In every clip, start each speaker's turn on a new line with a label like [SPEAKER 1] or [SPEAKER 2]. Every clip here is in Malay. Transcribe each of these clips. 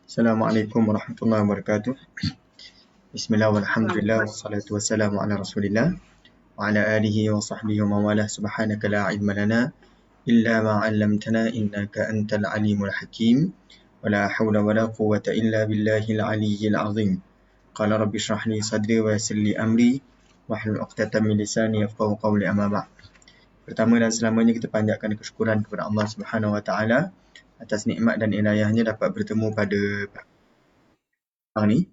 [SPEAKER 1] Assalamualaikum warahmatullahi wabarakatuh. Bismillah walhamdulillah wassalatu wassalamu ala Rasulillah wa ala alihi wa sahbihi wa mawalah. Subhanaka la ilma lana illa ma 'allamtana innaka antal alimul hakim. Wa la hawla wa la quwwata illa billahil aliyyil azim. Qala rabbi shrah li sadri wa yassir li amri wahlul 'uqdatam min lisani yafqahu qawli, amma ba'd. Pertama dan selamanya kita panjatkan kesyukuran kepada Allah Subhanahu wa taala atas nikmat dan inayahnya dapat bertemu pada petang ni.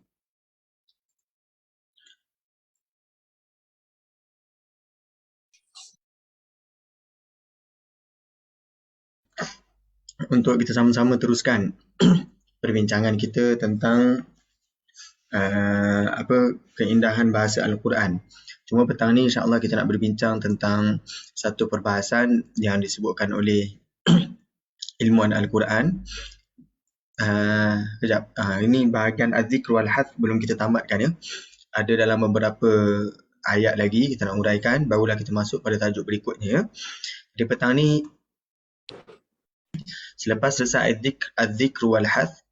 [SPEAKER 1] Untuk kita sama-sama teruskan perbincangan kita tentang keindahan bahasa Al-Quran. Cuma petang ni insya-Allah kita nak berbincang tentang satu perbahasan yang disebutkan oleh ilmuwan Al-Quran. Ini bahagian Az-Zikr wal Hath belum kita tamatkan ya. Ada dalam beberapa ayat lagi kita nak uraikan, barulah kita masuk pada tajuk berikutnya ya. Di petang ni selepas selesai Az-Zikr wal Hath,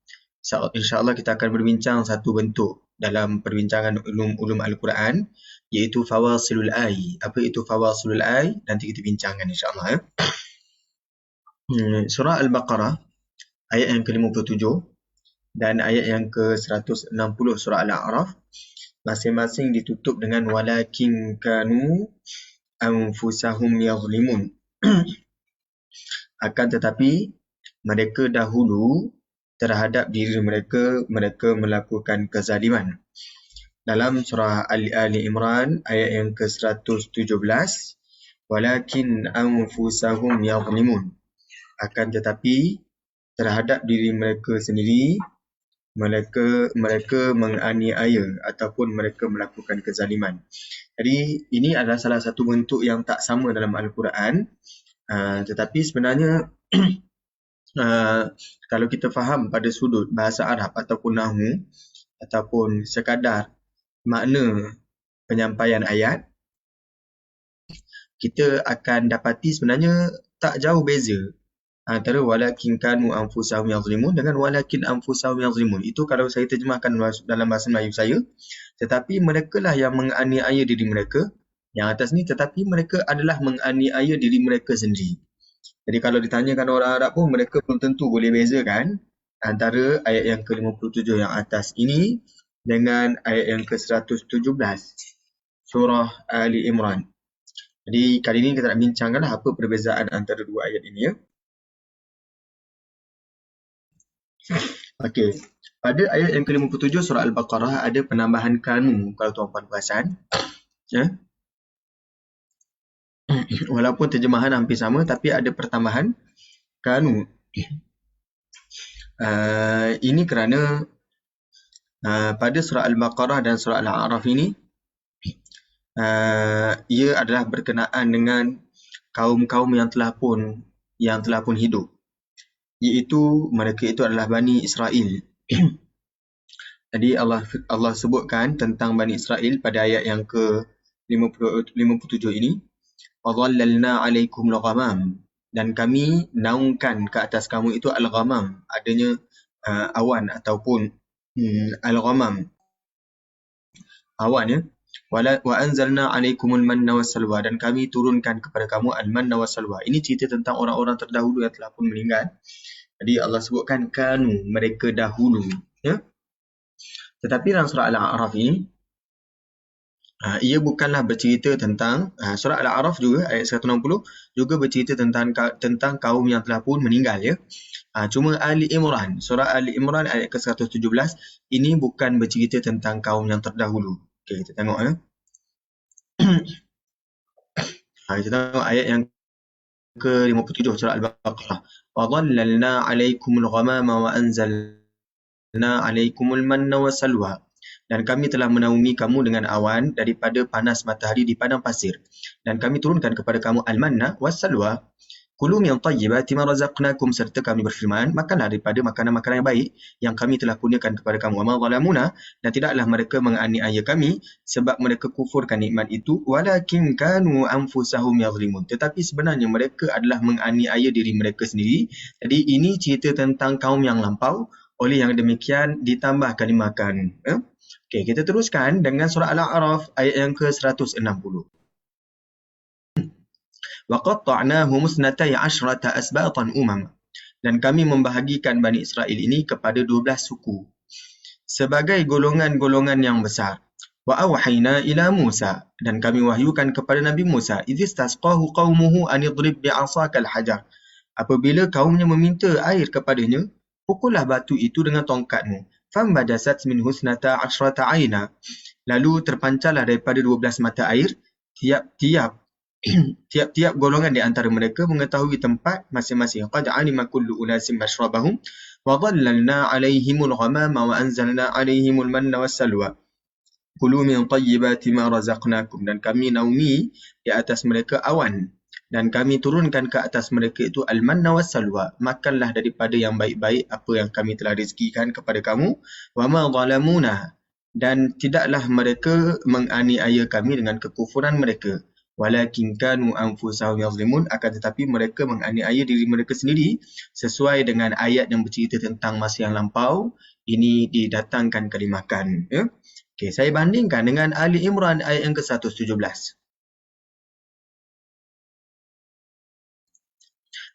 [SPEAKER 1] insya-Allah kita akan berbincang satu bentuk dalam perbincangan ulum Al-Quran, iaitu fawasilul ay. Apa itu fawasilul ay? Nanti kita bincangkan insya-Allah ya. Surah Al-Baqarah ayat yang ke-57 dan ayat yang ke-160 surah Al-A'raf masing-masing ditutup dengan walakin kanu anfusahum yazlimun. Akan tetapi mereka dahulu terhadap diri mereka melakukan kezaliman. Dalam surah Ali Imran ayat yang ke-117, walakin anfusahum yazlimun. Akan tetapi terhadap diri mereka sendiri mereka menganiaya ataupun mereka melakukan kezaliman. Jadi ini adalah salah satu bentuk yang tak sama dalam Al-Quran. Tetapi sebenarnya kalau kita faham pada sudut bahasa Arab ataupun nahwu ataupun sekadar makna penyampaian ayat, kita akan dapati sebenarnya tak jauh beza antara walakin kanu anfusahum yazlimun dengan walakin anfusahum yazlimun. Itu kalau saya terjemahkan dalam bahasa Melayu saya, tetapi mereka lah yang menganiaya diri mereka. Yang atas ni, tetapi mereka adalah menganiaya diri mereka sendiri. Jadi kalau ditanyakan orang Arab pun, mereka belum tentu boleh bezakan antara ayat yang ke-57 yang atas ini dengan ayat yang ke-117 surah Ali Imran. Jadi kali ini kita nak bincangkanlah apa perbezaan antara dua ayat ini ya. Okey. Pada ayat yang ke-57 surah Al-Baqarah ada penambahan kanu, kalau tuan-puan perasan. Ya. Walaupun terjemahan hampir sama, tapi ada pertambahan kanu. Ini kerana pada surah Al-Baqarah dan surah Al-A'raf ini ia adalah berkenaan dengan kaum-kaum yang telah pun hidup, iaitu mereka itu adalah Bani Israel. Jadi Allah sebutkan tentang Bani Israel pada ayat yang ke-57 ini, وَظَلَّلْنَا عَلَيْكُمْ الْغَمَامِ, dan kami naungkan ke atas kamu itu al-ghamam, adanya awan ataupun al-ghamam, awan ya. وَأَنْزَلْنَا عَلَيْكُمُ الْمَنَّ وَالسَّلْوَى, dan kami turunkan kepada kamu al-manna wassalwa. Ini cerita tentang orang-orang terdahulu yang telah pun meninggal. Jadi Allah sebutkan kanu, mereka dahulu ya. Tetapi dalam surah Al-A'raf ini ia bukanlah bercerita tentang surah Al-A'raf juga ayat 160 juga bercerita tentang kaum yang telah pun meninggal ya. Cuma surah Ali Imran ayat ke-117 ini bukan bercerita tentang kaum yang terdahulu. Okey, kita tengok ya. Kita tengok ayat yang ke-57 surah Al-Baqarah. وَظَلَّلْنَا عَلَيْكُمُ الْغَمَامَ وَأَنْزَلْنَا عَلَيْكُمُ الْمَنَّ وَالسَّلْوَى, dan kami telah menaungi kamu dengan awan daripada panas matahari di padang pasir, dan kami turunkan kepada kamu al-manna wassalwa. Kulu min tayyibati ma razaqnakum, serta kami berfirman, makanlah daripada makanan-makanan yang baik yang kami telah kurniakan kepada kamu. Wa ma zalamuna, dan tidaklah mereka menganiaya kami sebab mereka kufurkan nikmat itu, walakin kanu anfusahum yazlimun, tetapi sebenarnya mereka adalah menganiaya diri mereka sendiri. Jadi ini cerita tentang kaum yang lampau, Oleh yang demikian ditambahkan dimakan. Okey, kita teruskan dengan surah Al-A'raf ayat yang ke-160. Wa qatta'nahum musnatai asyrata asbatan umam. Dan kami membahagikan Bani Israel ini kepada 12 suku sebagai golongan-golongan yang besar. Wa awhayna ila Musa, dan kami wahyukan kepada Nabi Musa, idhistasqahu qaumuhu an idrib bi'asakal hajar. Apabila kaumnya meminta air kepadanya, pukullah batu itu dengan tongkatmu. Fambadasat min husnata asyrata aina. Lalu terpancarlah daripada 12 mata air, tiap-tiap golongan di antara mereka mengetahui tempat masing-masing. Qad alima kullu unasin mashrabahum wa dhallalna 'alaihimul ghamama wa anzalna 'alaihimul manna wassalwa. Kulu min tayyibati ma razaqnakum. Dan kami naungi di atas mereka awan, dan kami turunkan ke atas mereka itu al-manna wassalwa. Makanlah daripada yang baik-baik apa yang kami telah rezekikan kepada kamu. Wa ma zalamuna, dan tidaklah mereka menganiaya kami dengan kekufuran mereka. Walakin kanu anfusahum yazlimun, akan tetapi mereka menganiaya diri mereka sendiri sesuai dengan ayat yang bercerita tentang masa yang lampau. Ini didatangkan kalimakan. Okey, saya bandingkan dengan Ali Imran ayat yang ke-117.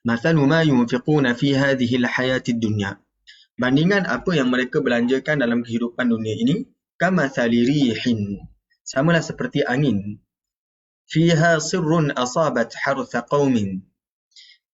[SPEAKER 1] Mathalu ma yunfiquna fi hadhihi al-hayati ad-dunya. Bandingan apa yang mereka belanjakan dalam kehidupan dunia ini, kamathali rihin, samalah seperti angin, fiha sirrun asabat hartha qaumin,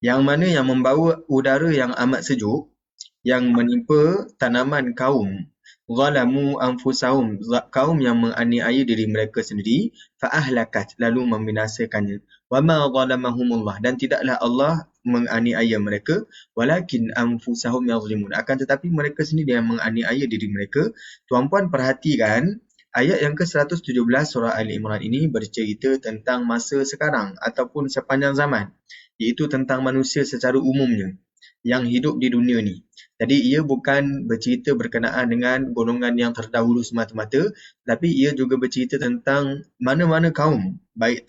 [SPEAKER 1] yang mana yang membawa udara yang amat sejuk yang menimpa tanaman kaum, zalamu anfusahum, kaum yang menganiaya diri mereka sendiri, fa ahlakat, lalu membinasakannya. Wa ma zalamahumullah, dan tidaklah Allah menganiaya mereka, walakin anfusahum yazlimun, akan tetapi mereka sendiri yang menganiaya diri mereka. Tuan-puan perhatikan ayat yang ke-117 surah Ali Imran ini bercerita tentang masa sekarang ataupun sepanjang zaman, iaitu tentang manusia secara umumnya yang hidup di dunia ni. Jadi ia bukan bercerita berkenaan dengan golongan yang terdahulu semata-mata, tapi ia juga bercerita tentang mana-mana kaum, baik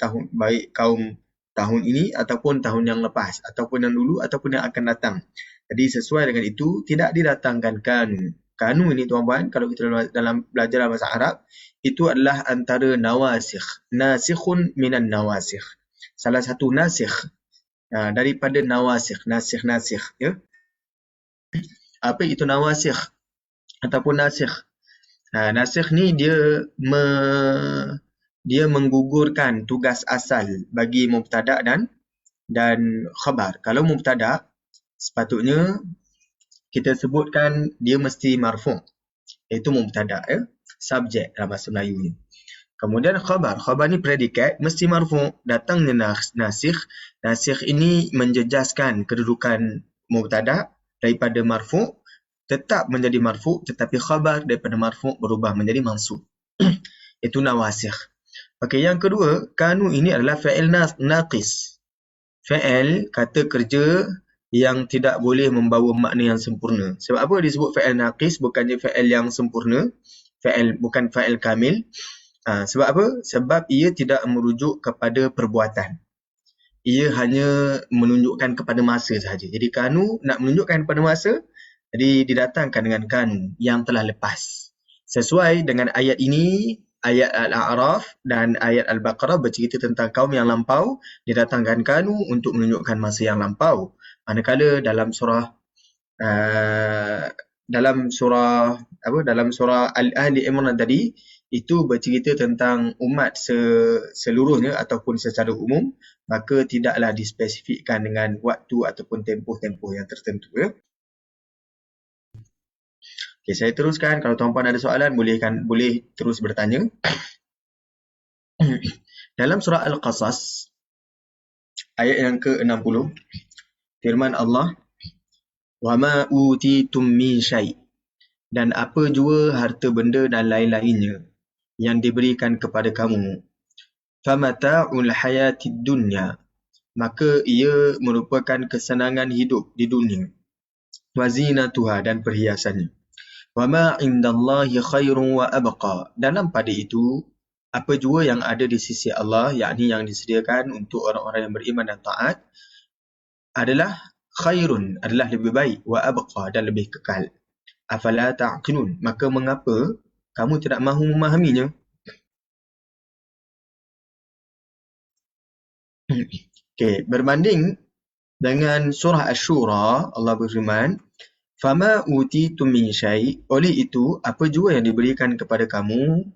[SPEAKER 1] kaum tahun ini ataupun tahun yang lepas, ataupun yang dulu ataupun yang akan datang. Jadi sesuai dengan itu, tidak didatangkan kanu. Kanu ini tuan-puan, kalau kita dalam belajar bahasa Arab, itu adalah antara nawasikh. Nasikhun minan nawasikh. Salah satu nasikh daripada nawasikh, nasikh, ya. Apa itu nawasikh ataupun nasikh? Nasikh ni dia menggugurkan tugas asal bagi mubtada dan khabar. Kalau mubtada, sepatutnya kita sebutkan dia mesti marfu', iaitu mubtada, ya, subjek dalam bahasa Melayu ni. Kemudian khabar ni predikat, mesti marfu'. Datangnya nasikh. Nasikh ini menjejaskan kedudukan mubtada daripada marfu', tetap menjadi marfu', tetapi khabar daripada marfu' berubah menjadi mansub. Itu nawasikh. Okey, yang kedua, kanu ini adalah fa'il naqis. Fa'il, kata kerja yang tidak boleh membawa makna yang sempurna. Sebab apa disebut fa'il naqis, bukannya fa'il yang sempurna? Bukan fa'il kamil. Sebab apa? Sebab ia tidak merujuk kepada perbuatan. Ia hanya menunjukkan kepada masa sahaja. Jadi kanu nak menunjukkan kepada masa, jadi didatangkan dengan kanu yang telah lepas. Sesuai dengan ayat ini, ayat Al-A'raf dan ayat Al-Baqarah bercerita tentang kaum yang lampau, didatangkan kanu untuk menunjukkan masa yang lampau. Manakala dalam surah Al-Ali Imran tadi, itu bercerita tentang umat seluruhnya ataupun secara umum, maka tidaklah dispesifikkan dengan waktu ataupun tempoh-tempoh yang tertentu, ya. Okey, saya teruskan. Kalau tuan-puan ada soalan, boleh terus bertanya. Dalam surah Al-Qasas ayat yang ke-60, firman Allah, wa ma utitum min syai', dan apa jua harta benda dan lain-lainnya yang diberikan kepada kamu, famata'ul hayatid dunya, maka ia merupakan kesenangan hidup di dunia, wazinatuha, dan perhiasannya, wama indallahi khairun wa abqa, dalam pada itu apa jua yang ada di sisi Allah, yakni yang disediakan untuk orang-orang yang beriman dan taat, adalah khairun, adalah lebih baik, wa abqa, dan lebih kekal. Afala ta'qilun, maka mengapa kamu tidak mahu memahaminya? Okey, berbanding dengan surah Asy-Syura, Allah berfirman, "Fama utitum min syai'", oleh itu apa jua yang diberikan kepada kamu,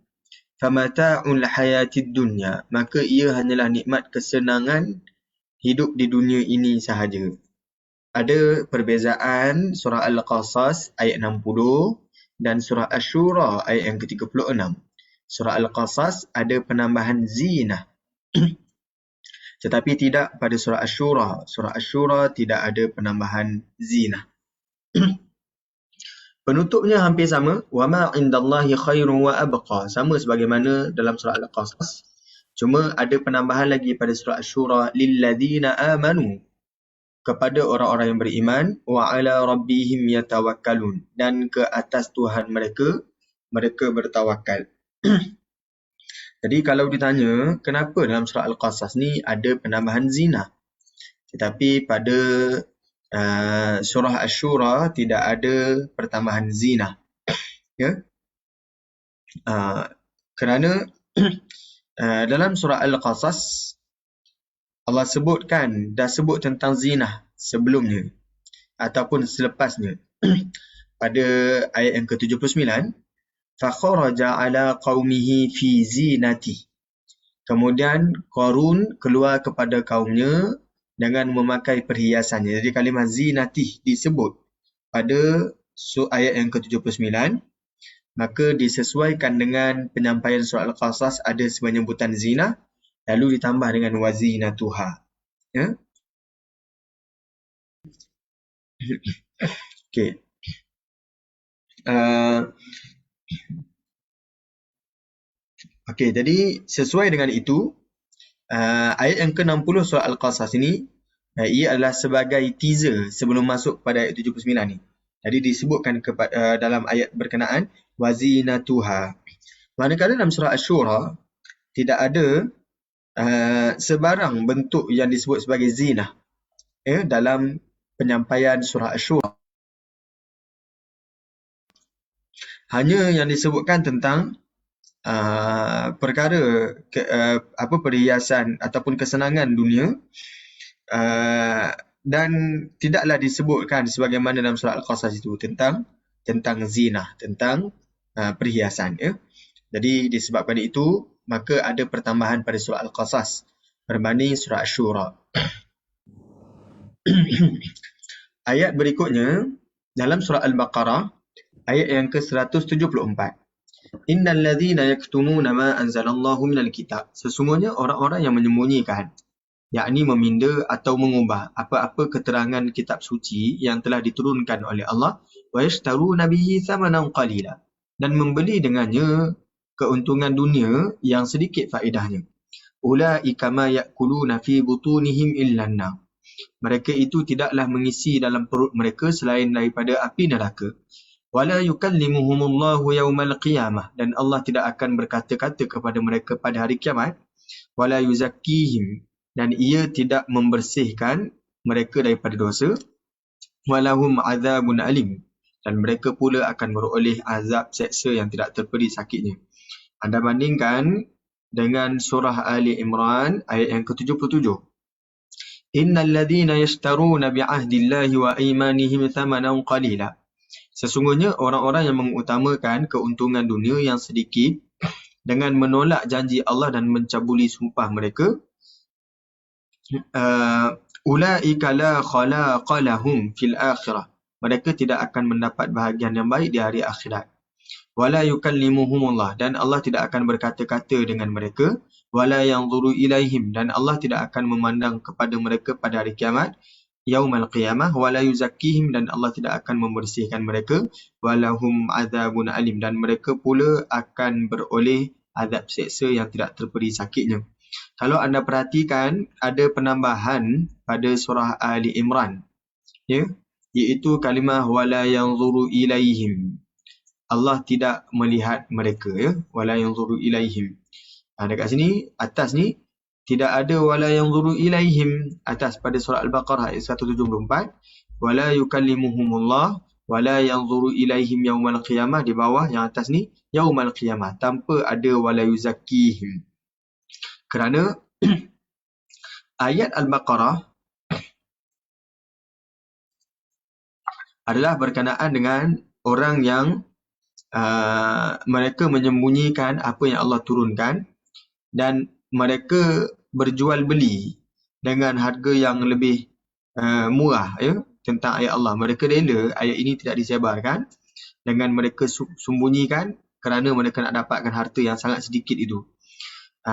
[SPEAKER 1] "famata'ul hayatid dunya", maka ia hanyalah nikmat kesenangan hidup di dunia ini sahaja. Ada perbezaan surah Al-Qasas ayat 60 dan surah Asy-Syura ayat yang ke-36. Surah Al-Qasas ada penambahan zinah. Tetapi tidak pada surah Asy-Syura. Surah Asy-Syura tidak ada penambahan zinah. Penutupnya hampir sama. وَمَا عِنْدَ اللَّهِ خَيْرٌ وَأَبْقَى. Sama sebagaimana dalam surah Al-Qasas. Cuma ada penambahan lagi pada surah Asy-Syura. لِلَّذِينَ آمَنُوا. Kepada orang-orang yang beriman. وَعَلَى رَبِّهِمْ يَتَوَكَّلُونَ. Dan ke atas Tuhan mereka, mereka bertawakal. Jadi kalau ditanya, kenapa dalam surah Al-Qasas ni ada penambahan zina? Tetapi pada surah Asy-Syura tidak ada pertambahan zina. Ya? Kerana dalam surah Al-Qasas, Allah sebutkan, dah sebut tentang zina sebelumnya ataupun selepasnya. Pada ayat yang ke-79, فَخَرَجَ عَلَى قَوْمِهِ فِي زِينَتِهِ. Kemudian Qarun keluar kepada kaumnya dengan memakai perhiasannya. Jadi kalimah zinatih disebut pada ayat yang ke-79. Maka disesuaikan dengan penyampaian surah Al-Qasas ada penyebutan zina. Lalu ditambah dengan wazinatuha. Ya? Okey. Okey, jadi sesuai dengan itu, ayat yang ke-60 surah Al-Qasas ini, ia adalah sebagai teaser sebelum masuk pada ayat 79 ni. Jadi disebutkan dalam ayat berkenaan, wazinatuha. Manakala dalam surah Asy-Syura, tidak ada sebarang bentuk yang disebut sebagai zina dalam penyampaian surah Asy-Syura. Hanya yang disebutkan tentang perkara perhiasan ataupun kesenangan dunia, dan tidaklah disebutkan sebagaimana dalam surah Al-Qasas itu tentang zina, tentang perhiasan. Ya. Jadi disebabkan itu, maka ada pertambahan pada surah Al-Qasas berbanding surah Asy-Syura. Ayat berikutnya dalam surah Al-Baqarah ayat yang ke-174. Innal ladzina yaktumuna ma anzalallahu minal kitab. Sesungguhnya orang-orang yang menyembunyikan, yakni meminda atau mengubah apa-apa keterangan kitab suci yang telah diturunkan oleh Allah, wa yashtaruna bihi thamanan qalila, dan membeli dengannya keuntungan dunia yang sedikit faedahnya. Ulaika ma ya'kuluna fi butunihim illa an-nar. Mereka itu tidaklah mengisi dalam perut mereka selain daripada api neraka. Wala yukallimuhumullahu yawmal qiyamah, dan Allah tidak akan berkata-kata kepada mereka pada hari kiamat. Wala yuzakkihim, dan ia tidak membersihkan mereka daripada dosa. Walahum azabun alim, dan mereka pula akan beroleh azab seksa yang tidak terperi sakitnya. Anda bandingkan dengan surah Ali Imran ayat yang ke-77. Innal ladzina yashtaruna bi'ahdillahi wa aymanihim thamanan qalila. Sesungguhnya orang-orang yang mengutamakan keuntungan dunia yang sedikit dengan menolak janji Allah dan mencabuli sumpah mereka, ulaika la khalaqa lahum fil akhirah. Mereka tidak akan mendapat bahagian yang baik di hari akhirat. Wala yukallimuhumullah, dan Allah tidak akan berkata-kata dengan mereka. Wala yanzuru ilaihim, dan Allah tidak akan memandang kepada mereka pada hari kiamat. Yaumal qiyamah, wala yuzakkihim, dan Allah tidak akan membersihkan mereka. Walahum azabun alim, dan mereka pula akan beroleh azab seksa yang tidak terperi sakitnya. Kalau anda perhatikan, ada penambahan pada surah Ali Imran, ya, iaitu kalimah wala yanzuru ilaihim. Allah tidak melihat mereka, ya, wala yanzuru ilaihim. Dekat sini, atas ni, tidak ada wala yanzuru ilaihim atas pada surah Al-Baqarah ayat 174. Wala yukallimuhumullah, wala yanzuru ilaihim yaumal qiyamah, di bawah yang atas ni yaumal qiyamah, tanpa ada wala yuzakkihim. Kerana ayat Al-Baqarah adalah berkenaan dengan orang yang mereka menyembunyikan apa yang Allah turunkan dan mereka berjual beli dengan harga yang lebih murah, ya, tentang ayat Allah. Mereka rela ayat ini tidak disebarkan dengan mereka sembunyikan kerana mereka nak dapatkan harta yang sangat sedikit itu.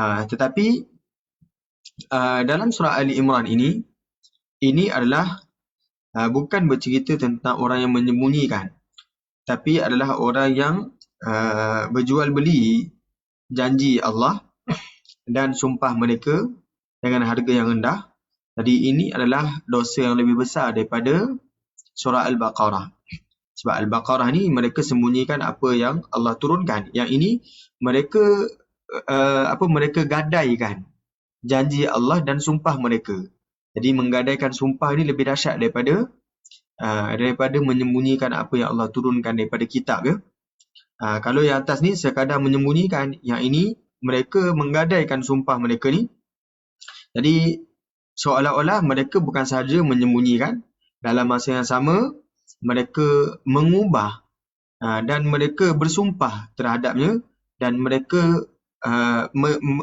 [SPEAKER 1] Tetapi dalam surah Ali Imran ini adalah bukan bercerita tentang orang yang menyembunyikan, tapi adalah orang yang berjual beli janji Allah dan sumpah mereka dengan harga yang rendah. Jadi ini adalah dosa yang lebih besar daripada surah Al-Baqarah. Sebab Al-Baqarah ni mereka sembunyikan apa yang Allah turunkan. Yang ini mereka mereka gadaikan janji Allah dan sumpah mereka. Jadi menggadaikan sumpah ni lebih dahsyat daripada menyembunyikan apa yang Allah turunkan daripada kitab, ya. Kalau yang atas ni sekadar menyembunyikan, yang ini mereka menggadaikan sumpah mereka ni. Jadi seolah-olah mereka bukan sahaja menyembunyikan, dalam masa yang sama mereka mengubah dan mereka bersumpah terhadapnya dan mereka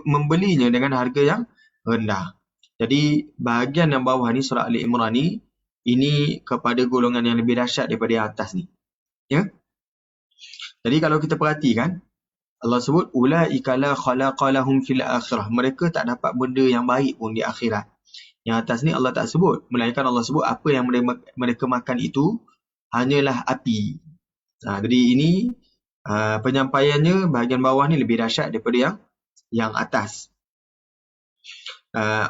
[SPEAKER 1] membelinya dengan harga yang rendah. Jadi bahagian yang bawah ni surah Ali Imran ni, ini kepada golongan yang lebih dahsyat daripada yang atas ni, ya. Jadi kalau kita perhatikan, Allah sebut ulaika la khalaqa lahum fil akhirah, mereka tak dapat benda yang baik pun di akhirat. Yang atas ni Allah tak sebut, melainkan Allah sebut apa yang mereka makan itu hanyalah api. Jadi ini penyampaiannya bahagian bawah ni lebih dahsyat daripada yang atas.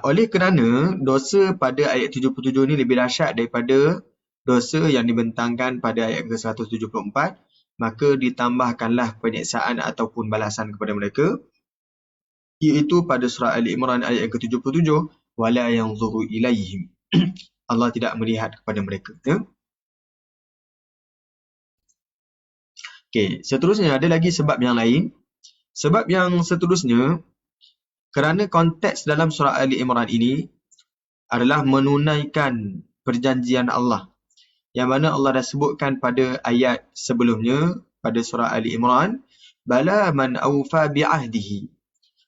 [SPEAKER 1] Oleh kerana dosa pada ayat 77 ni lebih dahsyat daripada dosa yang dibentangkan pada ayat ke-174, maka ditambahkanlah penyiksaan ataupun balasan kepada mereka, iaitu pada surah Ali Imran ayat ke-77, wala yanzuru ilaihim. Allah tidak melihat kepada mereka, ya? Okey, seterusnya ada lagi sebab yang lain. Sebab yang seterusnya, kerana konteks dalam surah Ali Imran ini adalah menunaikan perjanjian Allah, yang mana Allah dah sebutkan pada ayat sebelumnya pada surah Ali Imran, bala man awfa bi'ahdihi.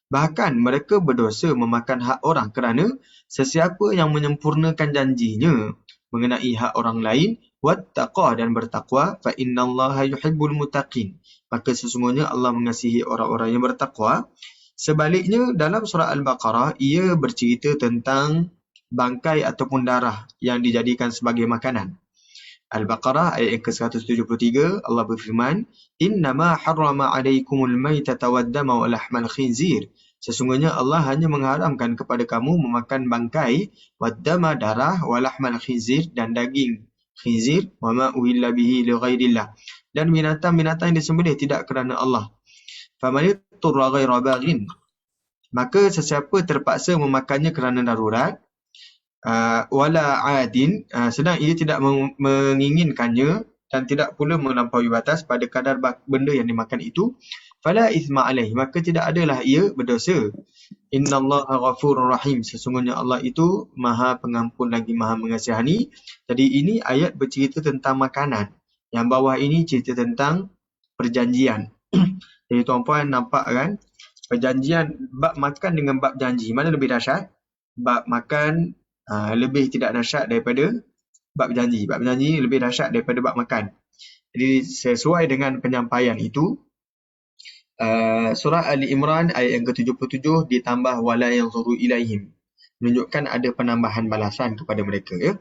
[SPEAKER 1] Bahkan mereka berdosa memakan hak orang, kerana sesiapa yang menyempurnakan janjinya mengenai hak orang lain, wattaqa, dan bertakwa, fa innallaha yuhibbul muttaqin, maka sesungguhnya Allah mengasihi orang-orang yang bertakwa. Sebaliknya dalam surah Al-Baqarah, ia bercerita tentang bangkai ataupun darah yang dijadikan sebagai makanan. Al-Baqarah ayat ke-173, Allah berfirman, innama harrama alaikumul maitata waddama wa lahmal khinzir. Sesungguhnya Allah hanya mengharamkan kepada kamu memakan bangkai, waddama, darah, wa lahmal khinzir, dan daging khinzir, wa ma uhilla bihi li ghairillah, dan binatang-binatang yang disembelih tidak kerana Allah. Faman turra ghaira baghin, maka sesiapa terpaksa memakannya kerana darurat, wala adin, sedang ia tidak menginginkannya dan tidak pula melampaui batas pada kadar benda yang dimakan itu, fala ithma alaih, maka tidak adalah ia berdosa. Innallaha ghafurur rahim, sesungguhnya Allah itu Maha Pengampun lagi Maha Mengasihani. Jadi ini ayat bercerita tentang makanan. Yang bawah ini cerita tentang perjanjian. Jadi tuan-puan nampak kan, perjanjian, bab makan dengan bab janji, mana lebih dahsyat? Bab makan lebih tidak dahsyat daripada bab janji. Bab janji lebih dahsyat daripada bab makan. Jadi sesuai dengan penyampaian itu, surah Ali Imran ayat yang ke-77 ditambah wala yanzuru ilaihim, menunjukkan ada penambahan balasan kepada mereka, ya.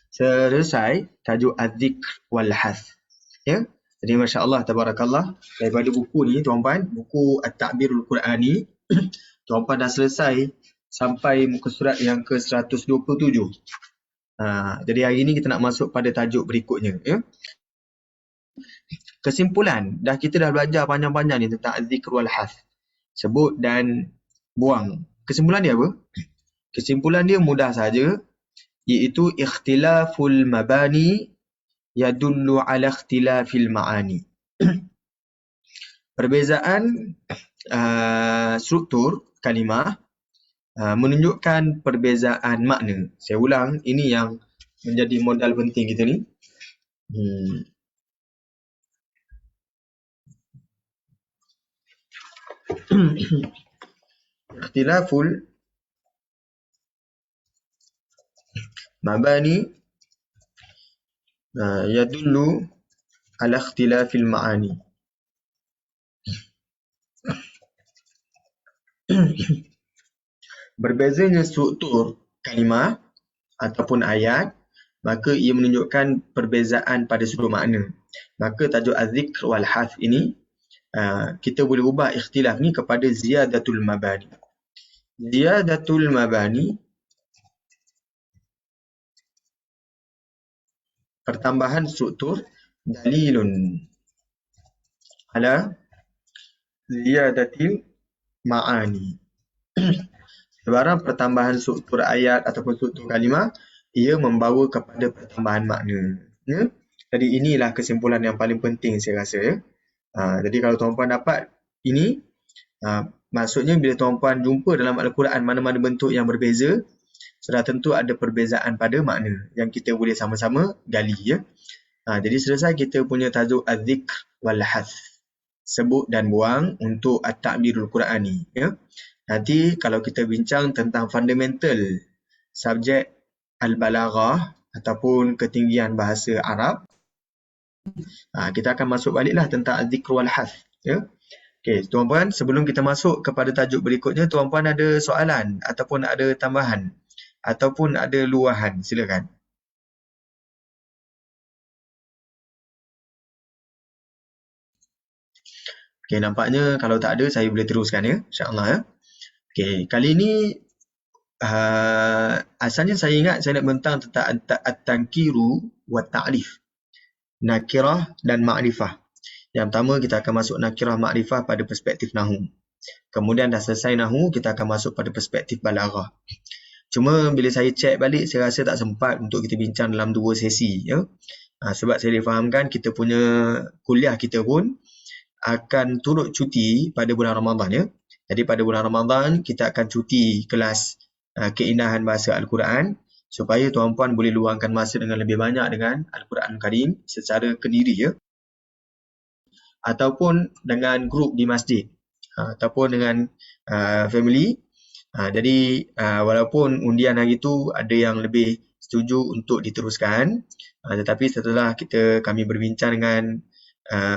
[SPEAKER 1] Selesai tajuk Az-Zikr wal Hath, ya. Jadi masya-Allah tabarakallah, daripada buku ni tuan-puan, buku At-Ta'birul Qur'ani, tuan-puan dah selesai sampai muka surat yang ke-127. Jadi hari ni kita nak masuk pada tajuk berikutnya, ya. Kesimpulan, kita dah belajar panjang-panjang ni tentang Az-Zikr wal Hath, sebut dan buang. Kesimpulan dia apa? Kesimpulan dia mudah saja, iaitu ikhtilaful mabani yadullu ala ikhtilafil ma'ani. Perbezaan struktur kalimah menunjukkan perbezaan makna. Saya ulang, ini yang menjadi modal penting kita ni. Ikhtilaful mabani yadullu ala ikhtilafil ma'ani. Berbezanya struktur kalimah ataupun ayat, maka ia menunjukkan perbezaan pada sudut makna. Maka tajuk az-zikr wal hath ini kita boleh ubah ikhtilaf ni kepada ziyadatul mabani. Ziyadatul mabani, pertambahan struktur, dalilun ala ziyadatil ma'ani. Sebarang pertambahan struktur ayat ataupun struktur kalimah, ia membawa kepada pertambahan makna. Ya? Jadi inilah kesimpulan yang paling penting saya rasa. Ya? Jadi kalau tuan-puan dapat ini, maksudnya bila tuan-puan jumpa dalam Al-Quran mana-mana bentuk yang berbeza, sudah tentu ada perbezaan pada makna yang kita boleh sama-sama gali. Ya? Jadi selesai kita punya tajuk az-zikr wal hath, sebut dan buang untuk at-ta'birul Qurani. Ya? Nanti kalau kita bincang tentang fundamental subjek al-balaghah ataupun ketinggian bahasa Arab, kita akan masuk baliklah tentang az-zikr wal hath. Ya? Okey, tuan-puan, sebelum kita masuk kepada tajuk berikutnya, tuan-puan ada soalan ataupun ada tambahan ataupun ada luahan, silakan. Okey, nampaknya kalau tak ada saya boleh teruskan ya, insya-Allah ya. Okey, kali ini asalnya saya ingat saya nak bentang tentang at-tankiru wa ta'rif. Nakirah dan ma'rifah. Yang pertama kita akan masuk nakirah ma'rifah pada perspektif nahu. Kemudian dah selesai nahu, kita akan masuk pada perspektif balaghah. Cuma bila saya cek balik, saya rasa tak sempat untuk kita bincang dalam 2 sesi. Ya? Sebab saya difahamkan kita punya kuliah kita pun akan turut cuti pada bulan Ramadan. Ya? Jadi pada bulan Ramadan, kita akan cuti kelas keindahan bahasa Al-Quran supaya tuan-puan boleh luangkan masa dengan lebih banyak dengan Al-Quran Karim secara kendiri. Ya? Ataupun dengan grup di masjid. Ataupun dengan family. Jadi walaupun undian hari itu ada yang lebih setuju untuk diteruskan, tetapi setelah kami berbincang dengan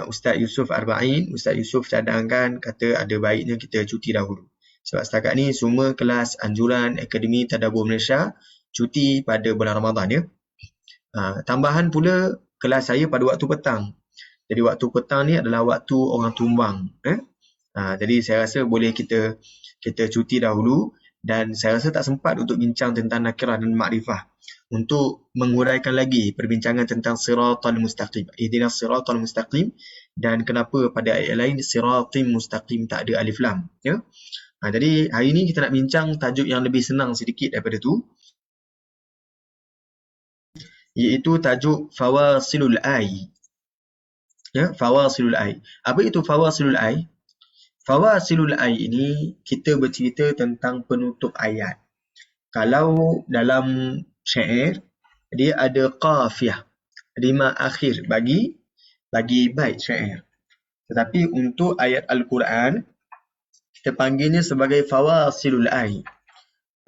[SPEAKER 1] Ustaz Yusuf Arba'in, Ustaz Yusuf cadangkan kata ada baiknya kita cuti dahulu. Sebab setakat ni semua kelas anjuran Akademi Tadabbur Malaysia cuti pada bulan Ramadan. Ya. Tambahan pula kelas saya pada waktu petang. Jadi waktu petang ni adalah waktu orang tumbang. Jadi saya rasa boleh kita cuti dahulu, dan saya rasa tak sempat untuk bincang tentang nakirah dan makrifah untuk menguraikan lagi perbincangan tentang siratal mustaqim. Ihdinas siratal mustaqim, dan kenapa pada ayat lain siratim mustaqim tak ada alif lam. Ya? Jadi hari ini kita nak bincang tajuk yang lebih senang sedikit daripada tu, iaitu tajuk fawasilul ay. Ya, fawasilul ay. Apa itu fawasilul ay? Fawasilul ay ini kita bercerita tentang penutup ayat. Kalau dalam syair, dia ada qafiyah, rima akhir bagi bait syair. Tetapi untuk ayat Al-Quran, kita panggilnya sebagai fawasilul ay,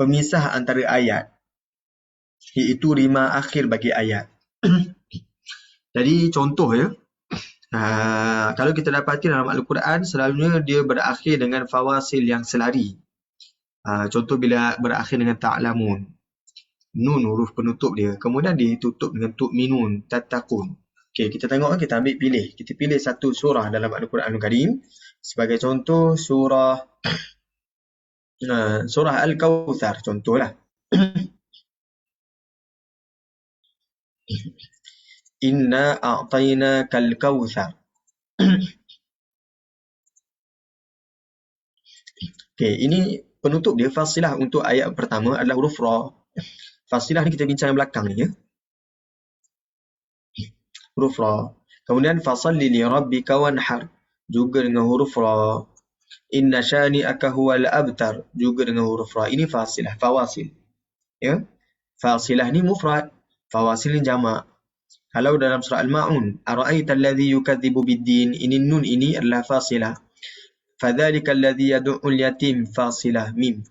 [SPEAKER 1] pemisah antara ayat, iaitu rima akhir bagi ayat. Jadi contoh ya, kalau kita dapati dalam Al-Quran, selalunya dia berakhir dengan fawasil yang selari. Contoh bila berakhir dengan ta'lamun, nun huruf penutup dia, kemudian ditutup dengan tu'minun, tattaqun. Okey, kita tengok, kita ambil pilih. Kita pilih satu surah dalam Al-Quran Al-Karim. Sebagai contoh surah Al-Kawthar contohlah. Inna a'tainakal kawthar. Okey, ini penutup dia. Fasilah untuk ayat pertama adalah huruf ra. Fasilah ni kita bincang yang belakang ni ya. huruf ra. Kemudian fasalli li rabbika wanhar, juga dengan huruf ra. Inna syani'aka huwal abtar, juga dengan huruf ra. Ini fasilah, fawasil. Ya. Fasilah ni mufrad, fawasil ni jamak. Kalau dalam surah Al-Ma'un, ara'aita alladhi yukadzibu bid-din, ini nun ini adalah fasilah. Fadzalika alladhi yad'ul yatim, fasilah mim.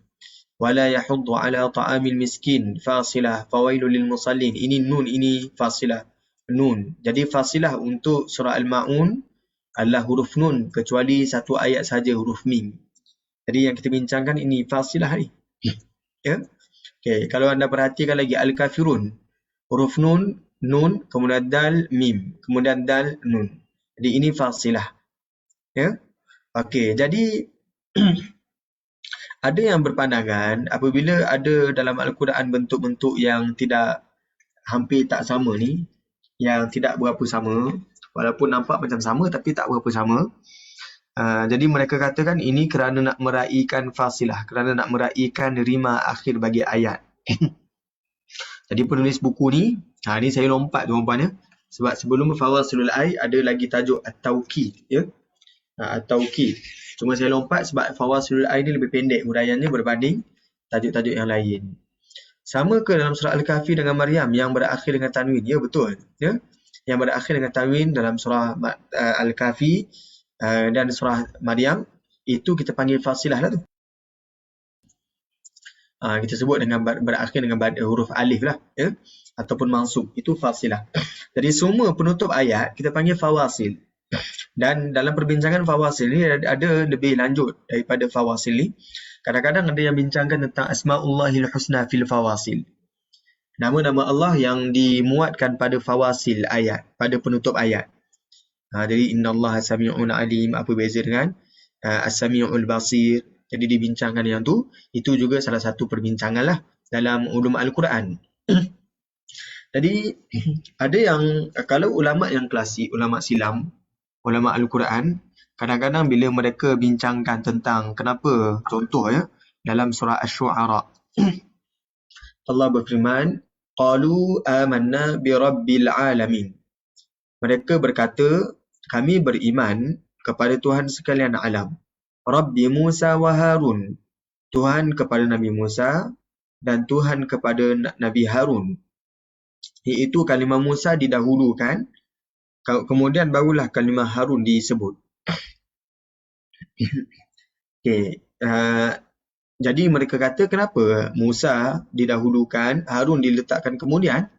[SPEAKER 1] Wala yahuddu ala ta'amil miskin, fasilah. Fawailul lil musallin, ini nun ini fasilah. Nun. Jadi fasilah untuk surah Al-Ma'un adalah huruf nun kecuali satu ayat saja huruf mim. Jadi yang kita bincangkan ini fasilah ni. Ya. Okey, kalau anda perhatikan lagi Al-Kafirun, huruf nun, nun, kemudian dal, mim, kemudian dal, nun. Jadi ini fasilah. Ya. Okey, jadi ada yang berpandangan apabila ada dalam Al-Quran bentuk-bentuk yang hampir tak sama ni, yang tidak berapa sama, walaupun nampak macam sama tapi tak berapa sama. Jadi mereka katakan ini kerana nak meraihkan fasilah, kerana nak meraihkan rima akhir bagi ayat. Jadi penulis buku ni, ni saya lompat tuan-puan ya. Sebab sebelum Fawasilul Ay ada lagi tajuk At-Tawqid ya. At-Tawqid. Cuma saya lompat sebab Fawasilul Ay ni lebih pendek huraiannya berbanding tajuk-tajuk yang lain. Sama ke dalam surah Al-Kahfi dengan Maryam yang berakhir dengan tanwin? Ya, betul. Ya. Yang berakhir dengan tanwin dalam surah Al-Kahfi dan surah Maryam itu kita panggil fasilah lah tu. Kita sebut dengan berakhir dengan huruf alif lah ya, ataupun mansub, itu fasilah. Jadi semua penutup ayat kita panggil fawasil. Dan dalam perbincangan fawasil ni ada lebih lanjut daripada fawasil ni. Kadang-kadang ada yang bincangkan tentang Asma'ullahil Husna fil fawasil. Nama-nama Allah yang dimuatkan pada fawasil ayat, pada penutup ayat. Jadi innallaha sami'un alim, apa beza dengan as-sami'ul basir. Jadi dibincangkan yang tu, itu juga salah satu perbincangan lah dalam ulum Al-Quran. Jadi ada yang, kalau ulama yang klasik, ulama silam, ulama Al-Quran, kadang-kadang bila mereka bincangkan tentang kenapa, contoh ya, dalam surah Asy-Syu'ara, Allah berfirman, qalu amanna bi rabbil alamin. Mereka berkata, kami beriman kepada Tuhan sekalian alam. Rabbi Musa wa Harun, Tuhan kepada Nabi Musa dan Tuhan kepada Nabi Harun. Iaitu kalimah Musa didahulukan, kemudian barulah kalimah Harun disebut. Okay. Jadi mereka kata kenapa Musa didahulukan, Harun diletakkan kemudian?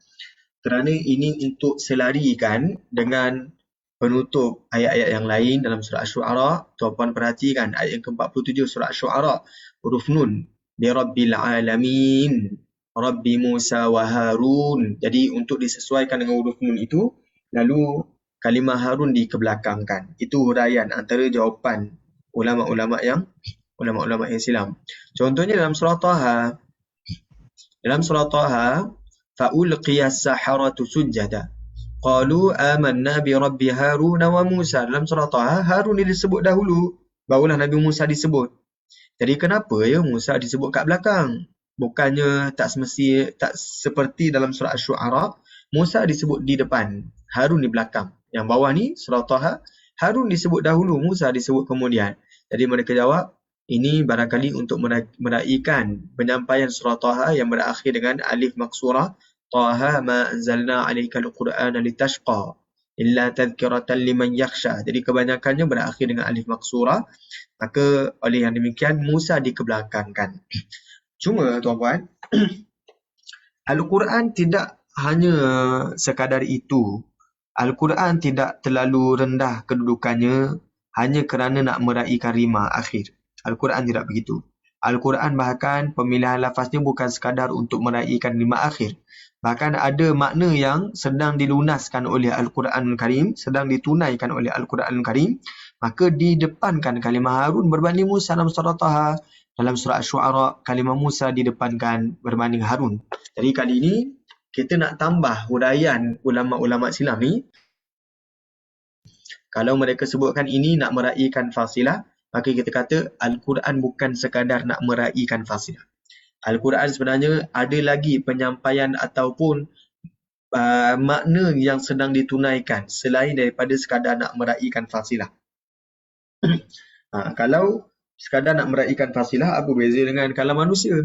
[SPEAKER 1] Kerana ini untuk selarikan dengan penutup ayat-ayat yang lain dalam surah Asy-Syu'ara. Tuan-puan perhatikan ayat yang ke-47 surah Asy-Syu'ara, huruf nun, bi rabbil alamin, Rabbi Musa wa Harun. Jadi untuk disesuaikan dengan huruf nun itu, lalu kalimah Harun dikebelakangkan. Itu huraian antara jawapan ulama-ulama yang silam. Contohnya dalam surah Taha. Dalam surah Taha, fa'ulqiyas saharatu sujjada. Qalu amanna bi rabbi Harun wa Musa. Dalam surah Taha, Harun disebut dahulu, barulah Nabi Musa disebut. Jadi kenapa ya Musa disebut kat belakang? Bukannya tak seperti dalam surah Asy-Syu'ara, Musa disebut di depan, Harun di belakang. Yang bawah ni surah Taha, Harun disebut dahulu, Musa disebut kemudian. Jadi mereka jawab, ini barangkali untuk meraihkan penyampaian surah Taha yang berakhir dengan alif maksurah. Taha ma anzalna 'alaikal Qur'ana litashqa illa tadhkiratan liman yakhsha. Jadi kebanyakannya berakhir dengan alif maksurah. Maka oleh yang demikian Musa dikebelakangkan. Cuma tuan-puan, Al-Quran tidak hanya sekadar itu. Al-Quran tidak terlalu rendah kedudukannya hanya kerana nak meraihkan rima akhir. Al-Quran tidak begitu. Al-Quran bahkan pemilihan lafaznya bukan sekadar untuk meraihkan rima akhir. Bahkan ada makna yang sedang dilunaskan oleh Al-Quranul Karim, sedang ditunaikan oleh Al-Quranul Karim, maka didepankan kalimah Harun berbanding Musa dalam surah Taha. Dalam surah Asy-Syu'ara, kalimah Musa didepankan berbanding Harun. Jadi kali ini kita nak tambah huraian ulama-ulama silam ni. Kalau mereka sebutkan ini nak meraihkan fasilah, maka kita kata Al-Quran bukan sekadar nak meraihkan fasilah. Al-Quran sebenarnya ada lagi penyampaian ataupun makna yang sedang ditunaikan selain daripada sekadar nak meraihkan fasilah. Kalau sekadar nak meraihkan fasilah, apa beza dengan kalam manusia?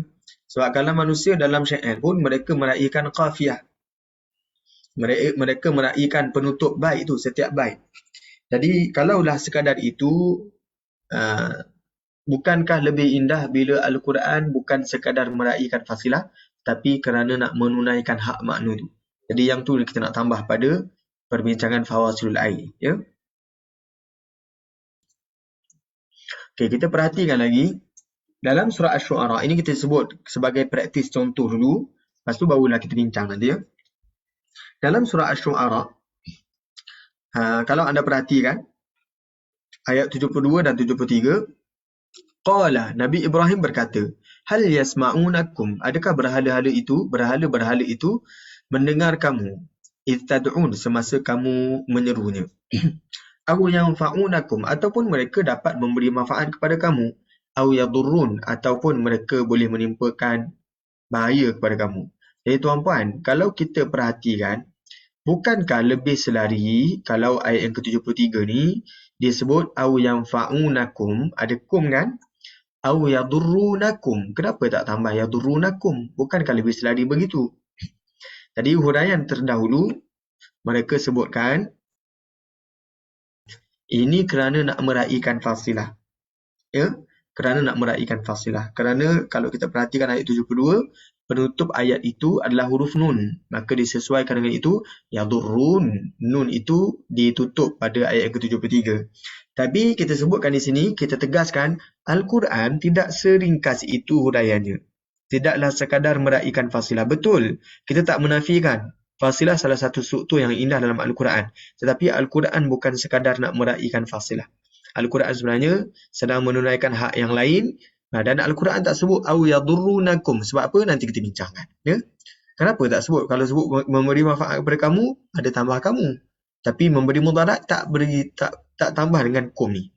[SPEAKER 1] Sebab kalam manusia dalam syair pun mereka meraihkan qafiyah. Mereka meraihkan penutup bait tu, setiap bait. Jadi kalaulah sekadar itu, bukankah lebih indah bila Al-Quran bukan sekadar meraihkan fasilah, tapi kerana nak menunaikan hak makna tu. Jadi yang tu kita nak tambah pada perbincangan fawasilul air, ya. Okey, kita perhatikan lagi dalam surah Asy-Syu'ara. Ini kita sebut sebagai praktis contoh dulu, lepas tu barulah kita bincang nanti, ya. Dalam surah Asy-Syu'ara, kalau anda perhatikan ayat 72 dan 73, qala, Nabi Ibrahim berkata, hal yasma'unakum, adakah berhala-berhala itu mendengar kamu, idh tad'un, semasa kamu menyerunya, aw yanfa'unakum, ataupun mereka dapat memberi manfaat kepada kamu, aw yadurrun, ataupun mereka boleh menimpakan bahaya kepada kamu. Jadi tuan-puan, kalau kita perhatikan, bukankah lebih selari kalau ayat yang ke-73 ni disebut aw yanfa'unakum, ada kum kan? Aw yadurrunakum. Kenapa tak tambah yadurrunakum? Bukankah lebih selari begitu? Jadi huraian terdahulu mereka sebutkan ini kerana nak meraihkan fasilah. Ya, kerana nak meraihkan fasilah. Kerana kalau kita perhatikan ayat 72, penutup ayat itu adalah huruf nun. Maka disesuaikan dengan itu, yadurrun. Nun itu ditutup pada ayat ke-73. Tapi kita sebutkan di sini, kita tegaskan, Al-Quran tidak seringkas itu huraiannya. Tidaklah sekadar meraihkan fasilah. Betul, kita tak menafikan fasilah salah satu struktur yang indah dalam Al-Quran. Tetapi Al-Quran bukan sekadar nak meraihkan fasilah. Al-Quran sebenarnya sedang menunaikan hak yang lain, dan Al-Quran tak sebut aw yadurrunakum. Sebab apa? Nanti kita bincangkan, ya. Kenapa tak sebut? Kalau sebut memberi manfaat kepada kamu, ada tambah kamu. Tapi memberi mudarat tak tambah dengan kum ni.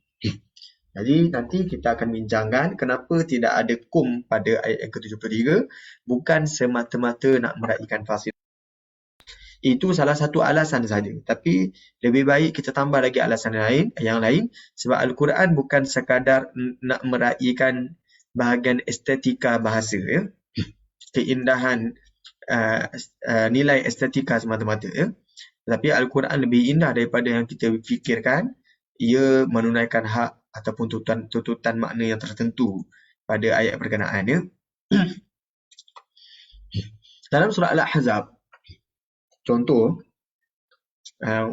[SPEAKER 1] Jadi nanti kita akan bincangkan kenapa tidak ada kum pada ayat yang ke-73, bukan semata-mata nak meraihkan fasilah. Itu salah satu alasan saja. Tapi lebih baik kita tambah lagi alasan yang lain, sebab Al-Quran bukan sekadar nak meraihkan bahagian estetika bahasa, ya. Keindahan, nilai estetika semata-mata, ya. Tetapi Al-Quran lebih indah daripada yang kita fikirkan. Ia menunaikan hak ataupun tuntutan makna yang tertentu pada ayat berkenaan, ya. Dalam surah Al-Ahzab, contoh,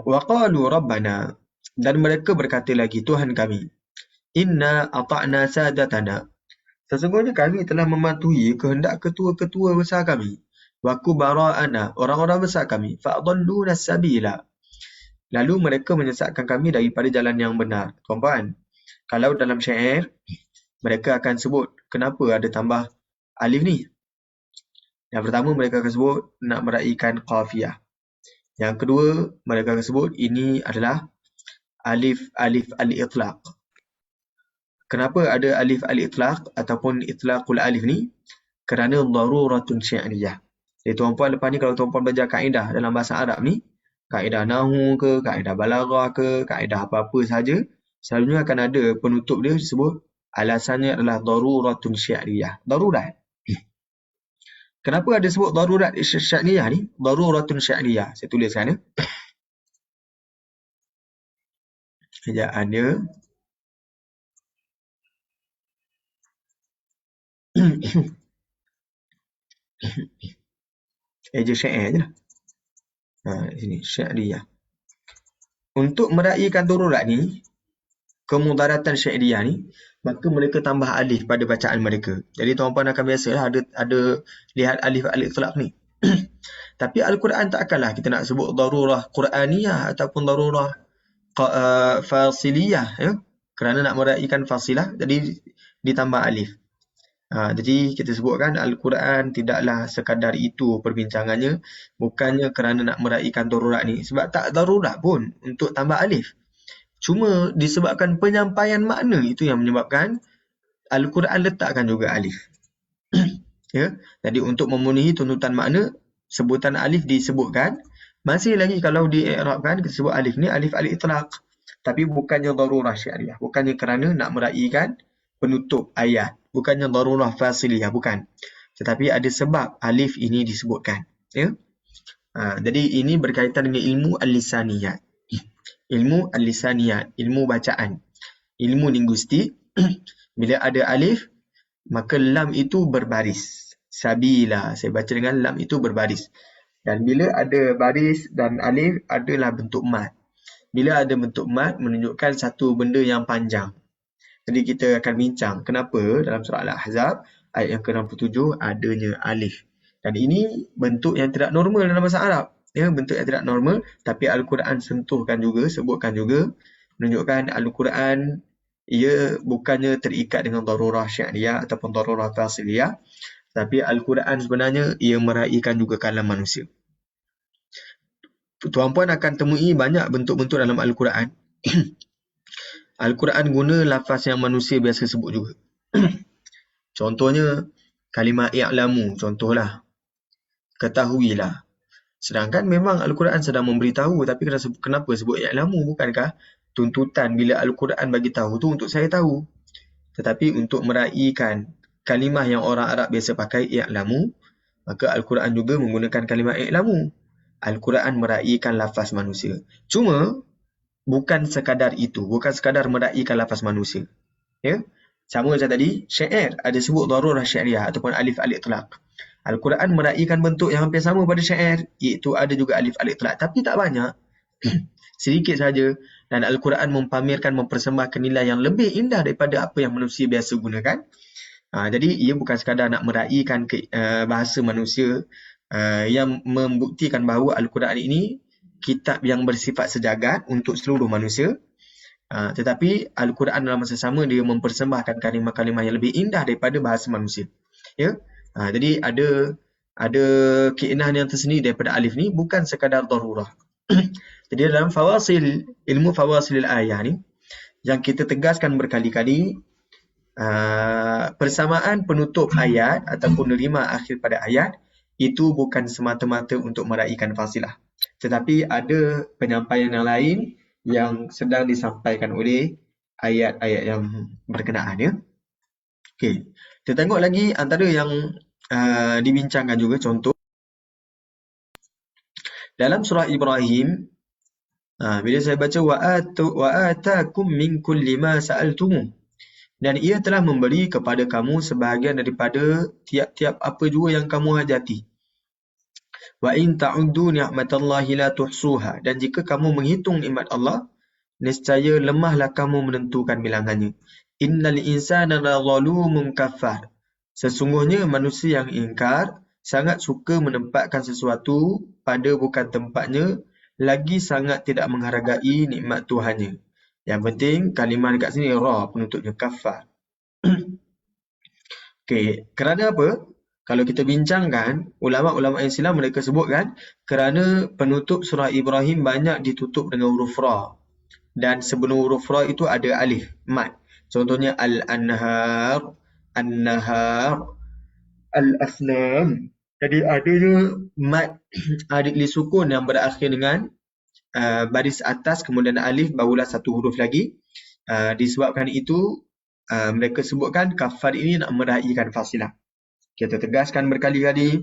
[SPEAKER 1] waqalu rabbana, dan mereka berkata lagi, Tuhan kami, inna ata'na sadatana, sesungguhnya kami telah mematuhi kehendak ketua-ketua besar kami, wa kubara'ana, orang-orang besar kami, fa'adalluna sabila, lalu mereka menyesatkan kami daripada jalan yang benar. Tuan-puan, kalau dalam syair mereka akan sebut kenapa ada tambah alif ni. Yang pertama, mereka akan sebut nak meraihkan qafiyah. Yang kedua, mereka akan sebut ini adalah alif al-itlaq. Kenapa ada alif al-itlaq ataupun itlaqul alif ni? Kerana daruratun syi'riyah. Jadi tuan-puan, lepas ni kalau tuan-puan belajar kaedah dalam bahasa Arab ni, kaedah nahu ke, kaedah balaghah ke, kaedah apa-apa saja, selalunya akan ada penutup dia disebut alasannya adalah daruratun syi'riyah. Darurat. Kenapa ada sebut darurat syi'riyah ni? Daruratun syi'riyah. Saya tuliskan, ya. Ejaan dia. Eja syair je lah. Sini, syi'riyah. Untuk meraihkan darurat ni, kemudaratan syi'riyah ni, maka mereka tambah alif pada bacaan mereka. Jadi tuan-puan akan biasalah ada lihat alif al-itlaq ni. Tapi Al-Quran tak akanlah kita nak sebut darurah Quraniyah ataupun darurah fasiliyah, ya. Kerana nak meraihkan fasilah, jadi ditambah alif. Jadi kita sebutkan Al-Quran tidaklah sekadar itu perbincangannya, bukannya kerana nak meraihkan darurat ni, sebab tak darurat pun untuk tambah alif. Cuma disebabkan penyampaian makna itu yang menyebabkan Al-Quran letakkan juga alif. Ya, jadi untuk memenuhi tuntutan makna, sebutan alif disebutkan, masih lagi kalau dii'rabkan kita sebut alif ni alif al-itlaq. Tapi bukannya darurah syariah, bukannya kerana nak meraihkan penutup ayat, bukannya darurah fasiliyah, bukan. Tetapi ada sebab alif ini disebutkan. Ya? Jadi ini berkaitan dengan ilmu al-lisaniyat. Ilmu al-lisaniyat, ilmu bacaan, ilmu linguistik. Bila ada alif, maka lam itu berbaris. Sabila, saya baca dengan lam itu berbaris. Dan bila ada baris dan alif adalah bentuk mat. Bila ada bentuk mat menunjukkan satu benda yang panjang. Jadi kita akan bincang kenapa dalam surah Al-Ahzab ayat yang ke-67 adanya alif. Dan ini bentuk yang tidak normal dalam bahasa Arab. Ya, bentuk yang tidak normal, tapi Al-Quran sentuhkan juga, sebutkan juga, menunjukkan Al-Quran ia bukannya terikat dengan darurah syariah ataupun darurah fasiliyah, tapi Al-Quran sebenarnya ia meraihkan juga kalam manusia. Tuan-puan akan temui banyak bentuk-bentuk dalam Al-Quran. Al-Quran guna lafaz yang manusia biasa sebut juga. Contohnya, kalimah i'lamu, contohlah. Ketahuilah. Sedangkan memang Al-Quran sedang memberitahu, tapi kenapa sebut i'lamu? Bukankah tuntutan bila Al-Quran bagi tahu tu untuk saya tahu? Tetapi untuk meraihkan kalimah yang orang Arab biasa pakai, i'lamu, maka Al-Quran juga menggunakan kalimah i'lamu. Al-Quran meraihkan lafaz manusia. Cuma, bukan sekadar itu. Bukan sekadar meraihkan lafaz manusia. Ya? Sama macam tadi, syair ada sebut darurah syariah ataupun alif al-itlaq. Al-Quran meraihkan bentuk yang hampir sama pada syair, iaitu ada juga alif al-itlaq. Tapi tak banyak. Sedikit saja. Dan Al-Quran mempamerkan, mempersembahkan nilai yang lebih indah daripada apa yang manusia biasa gunakan. Jadi, ia bukan sekadar nak meraihkan bahasa manusia, yang membuktikan bahawa Al-Quran ini kitab yang bersifat sejagat untuk seluruh manusia. Tetapi Al-Quran dalam masa sama dia mempersembahkan kalimah-kalimah yang lebih indah daripada bahasa manusia. Ya? Jadi ada keindahan yang tersendiri daripada alif ni, bukan sekadar darurah. Jadi dalam fawasil, ilmu fawasil al-ayah ni, yang kita tegaskan berkali-kali, persamaan penutup ayat ataupun nerima akhir pada ayat, itu bukan semata-mata untuk meraihkan fasilah. Tetapi ada penyampaian yang lain yang sedang disampaikan oleh ayat-ayat yang berkenaan. Ya? Okay. Kita tengok lagi antara yang dibincangkan juga, contoh. Dalam surah Ibrahim, bila saya baca وَآتَاكُمْ مِنْ كُلِّ مَا سَأَلْتُمُ, dan ia telah memberi kepada kamu sebahagian daripada tiap-tiap apa jua yang kamu hajati. وَإِنْ تَعُدُّوا نِعْمَةَ اللَّهِ لَا تُحْصُوهَا, dan jika kamu menghitung nikmat Allah, nescaya lemahlah kamu menentukan bilangannya. Innal insana lazalumun kafar, sesungguhnya manusia yang ingkar sangat suka menempatkan sesuatu pada bukan tempatnya, lagi sangat tidak menghargai nikmat Tuhannya. Yang penting kalimah dekat sini ra, penutupnya kafar. Okey, kerana apa? Kalau kita bincangkan, ulama-ulama Islam mereka sebutkan kerana penutup surah Ibrahim banyak ditutup dengan huruf ra. Dan sebelum huruf ra itu ada alif, mat. Contohnya al-anhar, an-nahar, al-asnam. Jadi adanya mat adik li sukun yang berakhir dengan baris atas, kemudian alif, barulah satu huruf lagi. Disebabkan itu, mereka sebutkan kafar ini nak meraihkan fasilah. Kita tegaskan berkali-kali,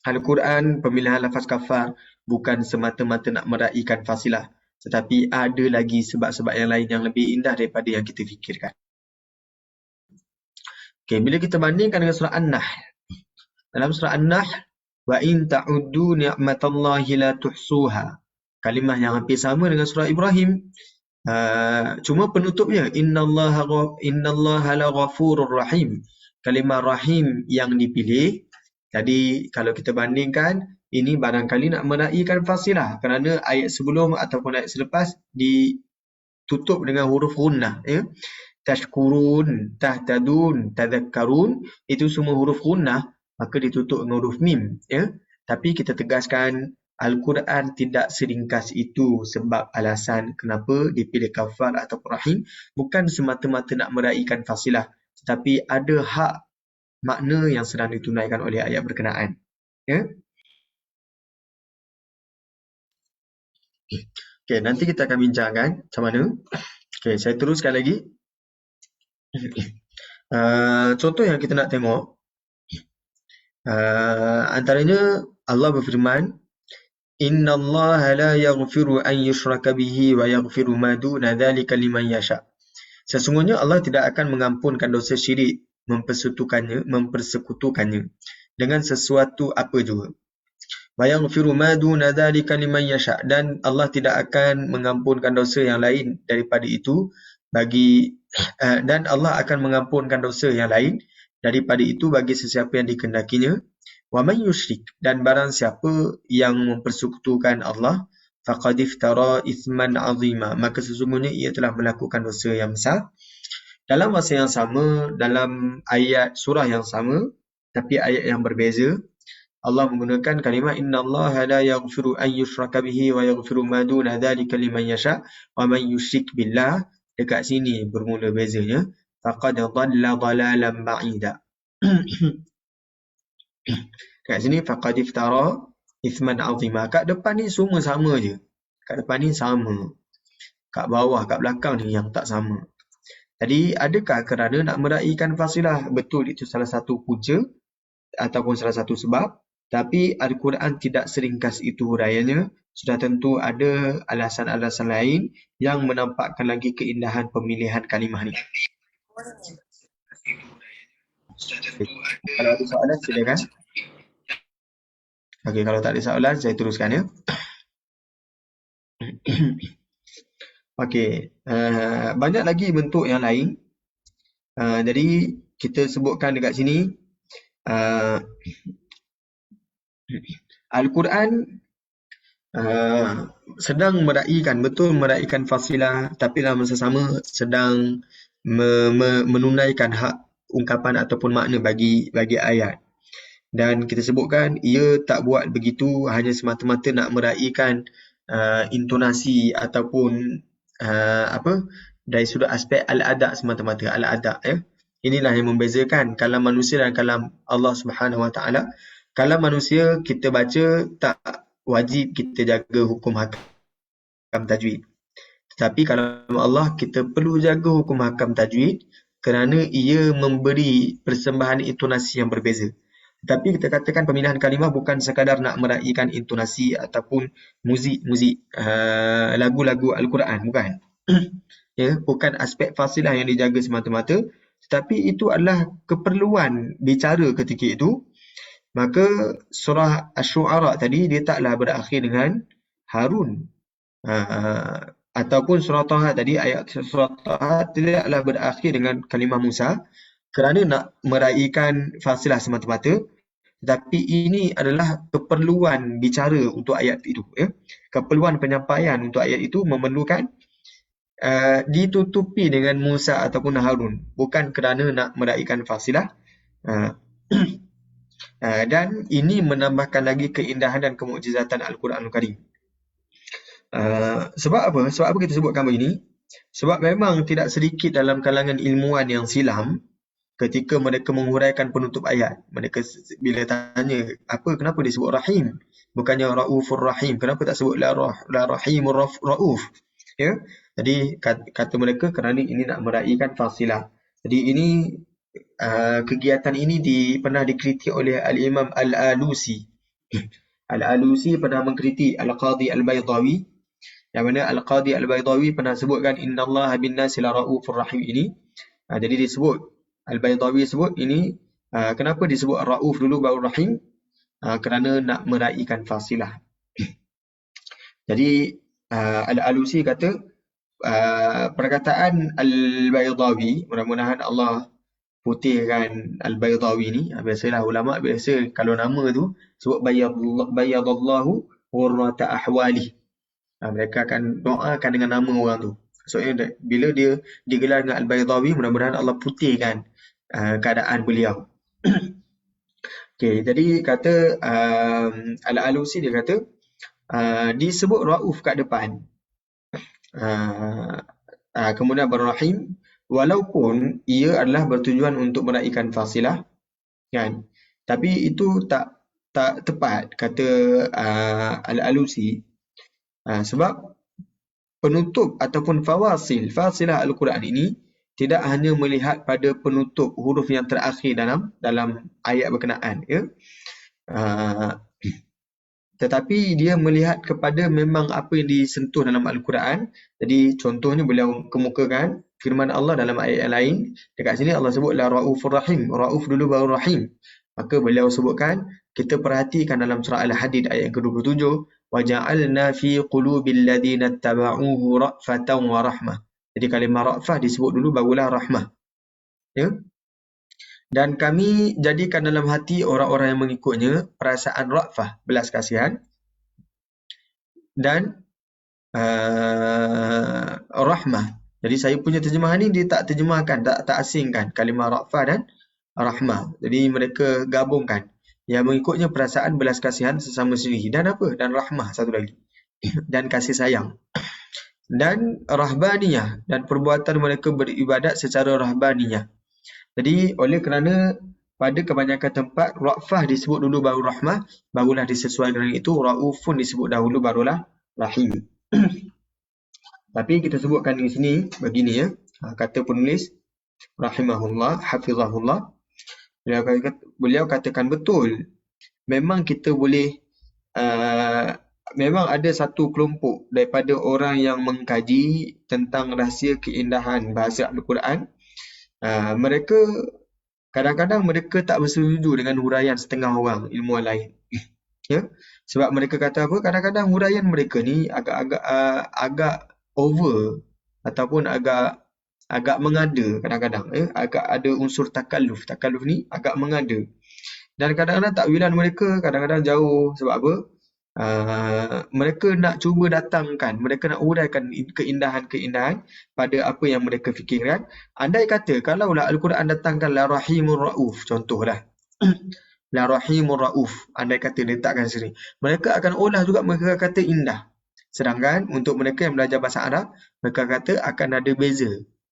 [SPEAKER 1] Al-Quran pemilihan lafaz kafar bukan semata-mata nak meraihkan fasilah, tetapi ada lagi sebab-sebab yang lain yang lebih indah daripada yang kita fikirkan. Okay, bila kita bandingkan dengan surah An-Nahl, dalam surah An-Nahl, wa in ta'uddu ni'matallahi la tuhsuha, kalimah yang hampir sama dengan surah Ibrahim. Cuma penutupnya innallaha la ghafurur rahim, kalimah rahim yang dipilih. Jadi kalau kita bandingkan, ini barangkali nak meraihkan fasilah kerana ayat sebelum ataupun ayat selepas ditutup dengan huruf gunnah. Ya? Tashkurun, tahtadun, tadhakkarun, itu semua huruf gunnah, maka ditutup dengan huruf mim. Ya? Tapi kita tegaskan, Al-Quran tidak seringkas itu sebab alasan kenapa dipilih kafar ataupun rahim, bukan semata-mata nak meraihkan fasilah, tetapi ada hak makna yang sedang ditunaikan oleh ayat berkenaan. Ya. Okey, nanti kita akan bincangkan macam mana. Okey, saya teruskan lagi. Contoh yang kita nak tengok, antaranya Allah berfirman, Inna Allah la yaghfiru an yushraka bihi wa yaghfiru ma duna dzalika liman yasha. Sesungguhnya Allah tidak akan mengampunkan dosa syirik mempersekutukannya dengan sesuatu apa juga. Wa yaghfiru ma duna dzalika liman yasha, dan Allah tidak akan mengampunkan dosa yang lain daripada itu bagi dan Allah akan mengampunkan dosa yang lain daripada itu bagi sesiapa yang dikehendakinya. Wa man yusyrik, dan barang siapa yang mempersekutukan Allah, faqad iftara ithman azima, maka sesungguhnya ia telah melakukan dosa yang besar. Dalam masa yang sama, dalam ayat surah yang sama tapi ayat yang berbeza, Allah menggunakan kalimah innallaha la yaghfiru an yushraka bihi wa yaghfiru ma duna dzalika liman yasha wa man yusyrik billah. Dekat sini bermula bezanya, faqad dhalla dhalalan ba'ida. Kat sini faqad iftara ithman azima. Kat depan ni semua sama je. Kat depan ni sama. Kat bawah, kat belakang ni yang tak sama. Jadi adakah kerana nak meraihkan fasilah? Betul, itu salah satu punca ataupun salah satu sebab. Tapi Al-Quran tidak seringkas itu huraiannya. Sudah tentu ada alasan-alasan lain yang menampakkan lagi keindahan pemilihan kalimah ni. Kalau ada soalan silakan. Okey, kalau tak ada soalan saya teruskan ya. Okey, banyak lagi bentuk yang lain. Jadi kita sebutkan dekat sini, Al-Quran sedang meraihkan fasilah, tapi dalam masa sama sedang menunaikan hak ungkapan ataupun makna bagi ayat. Dan kita sebutkan ia tak buat begitu hanya semata-mata nak meraihkan intonasi ataupun dari sudut aspek al-adab semata-mata, al-adab ya. Inilah yang membezakan kalam manusia dan kalam Allah Subhanahu Wa Taala. Kalam manusia kita baca tak wajib kita jaga hukum hakam tajwid. Tetapi kalam Allah kita perlu jaga hukum hakam tajwid kerana ia memberi persembahan intonasi yang berbeza. Tetapi kita katakan pemilihan kalimah bukan sekadar nak meraihkan intonasi ataupun muzik lagu-lagu Al-Quran, bukan. Ya, bukan aspek fasilah yang dijaga semata-mata, tetapi itu adalah keperluan bicara ketika itu. Maka surah Asy-Syu'ara tadi dia taklah berakhir dengan Harun. Ataupun surah Taha tadi, ayat surah Taha tidaklah berakhir dengan kalimah Musa kerana nak meraihkan fasilah semata-mata, tetapi ini adalah keperluan bicara untuk ayat itu ya. Keperluan penyampaian untuk ayat itu memerlukan ditutupi dengan Musa ataupun Harun, bukan kerana nak meraihkan fasilah. Dan ini menambahkan lagi keindahan dan kemukjizatan Al-Quranul Karim. Sebab apa? Sebab apa kita sebutkan begini? Sebab memang tidak sedikit dalam kalangan ilmuwan yang silam ketika mereka menghuraikan penutup ayat. Mereka bila tanya, kenapa disebut Rahim? Bukannya Raufur Rahim. Kenapa tak sebut La Rahimur Rauf? Ya? Jadi kata mereka kerana ini nak meraihkan fasilah. Jadi ini kegiatan ini pernah dikritik oleh Al-Imam Al-Alusi. Al-Alusi pernah mengkritik Al-Qadhi Al-Baydawi, yang mana Al-Qadhi Al-Baydawi pernah sebutkan innallaha bin-nasi la raufur rahim ini. Jadi disebut, Al-Baydawi sebut ini, kenapa disebut Rauf dulu baru Rahim? Kerana nak meraihkan fasilah. Jadi Al-Alusi kata perkataan Al-Baydawi, mudah-mudahan Allah putihkan Al-Baydawi ni. Biasalah ulama biasa kalau nama tu sebut bayadallahu ghurrata ahwali. Mereka akan doakan dengan nama orang tu. Maksudnya bila dia digelar dengan Al-Baydawi, mudah-mudahan Allah putihkan keadaan beliau. Okey, jadi kata Al-Alusi, dia kata disebut Rauf kat depan. Kemudian Ar-Rahim, walaupun ia adalah bertujuan untuk meraihkan fasilah, kan? Tapi itu tak tak tepat kata Al-Alusi, sebab penutup ataupun fasilah Al-Quran ini tidak hanya melihat pada penutup huruf yang terakhir dalam ayat berkenaan, ya. Tetapi dia melihat kepada memang apa yang disentuh dalam Al-Quran. Jadi contohnya beliau kemukakan firman Allah dalam ayat yang lain. Dekat sini Allah sebut la Raufur Rahim. Rauf dulu baru Rahim. Maka beliau sebutkan, kita perhatikan dalam surah Al-Hadid ayat yang ke-27, wa ja'alna fi qulubil ladzina tabauhu ra'fatan wa rahmah. Jadi kalimah ra'fah disebut dulu barulah rahmah. Ya. Dan kami jadikan dalam hati orang-orang yang mengikutnya perasaan ra'fah, belas kasihan, dan rahmah. Jadi saya punya terjemahan ni dia tak terjemahkan, tak asingkan kalimah ra'fah dan rahmah. Jadi mereka gabungkan. Yang mengikutnya perasaan belas kasihan sesama sendiri. Dan apa? Dan rahmah satu lagi. Dan kasih sayang. Dan rahbaniyah. Dan perbuatan mereka beribadat secara rahbaniyah. Jadi oleh kerana pada kebanyakan tempat ra'fah disebut dulu baru rahmah, barulah disesuaikan dengan itu raufun disebut dahulu barulah rahim. Tapi kita sebutkan di sini begini, ya. Kata penulis rahimahullah, hafizahullah, beliau katakan betul. Memang kita boleh memang ada satu kelompok daripada orang yang mengkaji tentang rahsia keindahan bahasa Al-Quran. Mereka kadang-kadang mereka tak bersetuju dengan huraian setengah orang ilmuwan lain. Ya, sebab mereka kata apa? Kadang-kadang huraian mereka ni agak over ataupun agak mengada kadang-kadang, ya. Agak ada unsur takalluf. Takalluf ni agak mengada. Dan kadang-kadang takwilan mereka kadang-kadang jauh. Sebab apa? Mereka nak cuba datangkan, mereka nak uraikan keindahan-keindahan pada apa yang mereka fikirkan. Andai kata kalaulah Al-Quran datangkan la rahimur rauf, contohlah. La rahimur rauf, andai kata letakkan sini, mereka akan olah juga, mereka kata indah. Sedangkan untuk mereka yang belajar bahasa Arab, mereka kata akan ada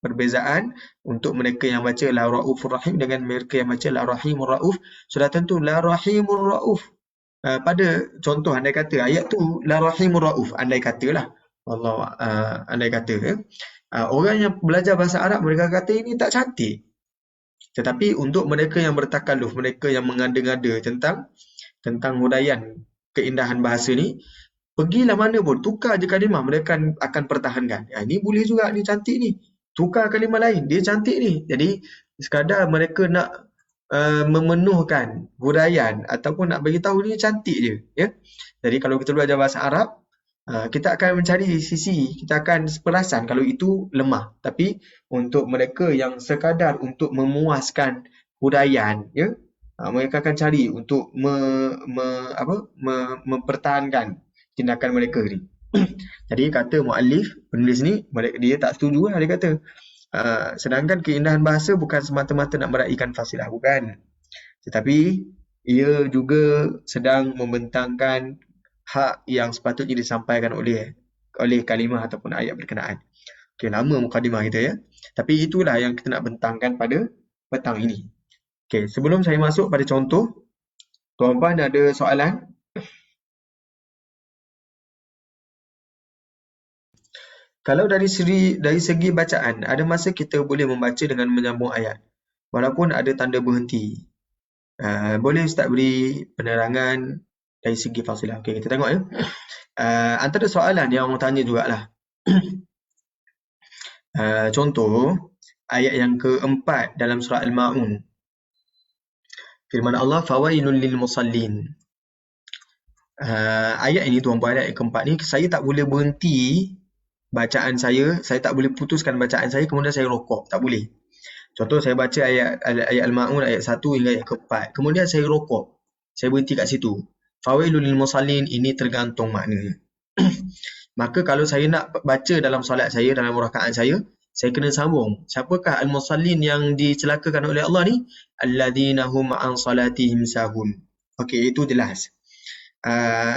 [SPEAKER 1] perbezaan untuk mereka yang baca la raufur rahim dengan mereka yang baca la rahimur rauf. Sudah tentu la rahimur rauf, pada contoh andai kata ayat tu la rahimur rauf, andai katalah Allah, andai kata, ya. Orang yang belajar bahasa Arab mereka kata ini tak cantik. Tetapi untuk mereka yang bertakalluf, mereka yang mengada-ngada tentang huraian keindahan bahasa ni, pergilah mana pun, tukar je kalimah, mereka akan pertahankan. Ini boleh juga, ni cantik ni. Tukar kalimah lain, dia cantik ni. Jadi sekadar mereka nak memenuhkan huraian ataupun nak bagi tahu ni cantik je, ya. Jadi kalau kita belajar bahasa Arab, kita akan mencari sisi, kita akan perasan kalau itu lemah. Tapi untuk mereka yang sekadar untuk memuaskan huraian, ya, mereka akan cari untuk mempertahankan tindakan mereka ni. Jadi kata muallif, penulis ni, dia tak setuju lah, dia kata sedangkan keindahan bahasa bukan semata-mata nak meraihkan fasilah, bukan. Tetapi ia juga sedang membentangkan hak yang sepatutnya disampaikan oleh kalimah ataupun ayat berkenaan. Okey, lama mukadimah kita, ya. Tapi itulah yang kita nak bentangkan pada petang ini. Okey, sebelum saya masuk pada contoh, tuan-puan ada soalan? Kalau dari segi bacaan, ada masa kita boleh membaca dengan menyambung ayat, walaupun ada tanda berhenti. Boleh Ustaz beri penerangan dari segi fasilah? Okey, kita tengok, ya. Antara soalan yang orang tanya jugalah. Contoh, ayat yang keempat dalam surah Al-Ma'un. Firman Allah, fawailul lil musallin. Ayat ini, tuan-puan, ayat keempat ni, saya tak boleh berhenti bacaan saya tak boleh putuskan bacaan saya kemudian saya rokok, tak boleh. Contoh, saya baca ayat Al-Ma'un ayat 1 hingga ayat ke-4, kemudian saya rokok, saya berhenti kat situ. Fawailul lil musallin, ini tergantung maknanya. Maka kalau saya nak baca dalam solat saya, dalam rakaat saya kena sambung. Siapakah al-musallin yang dicelakakan oleh Allah ni? Alladzina hum an salatihim sahun. Okey, itu jelas.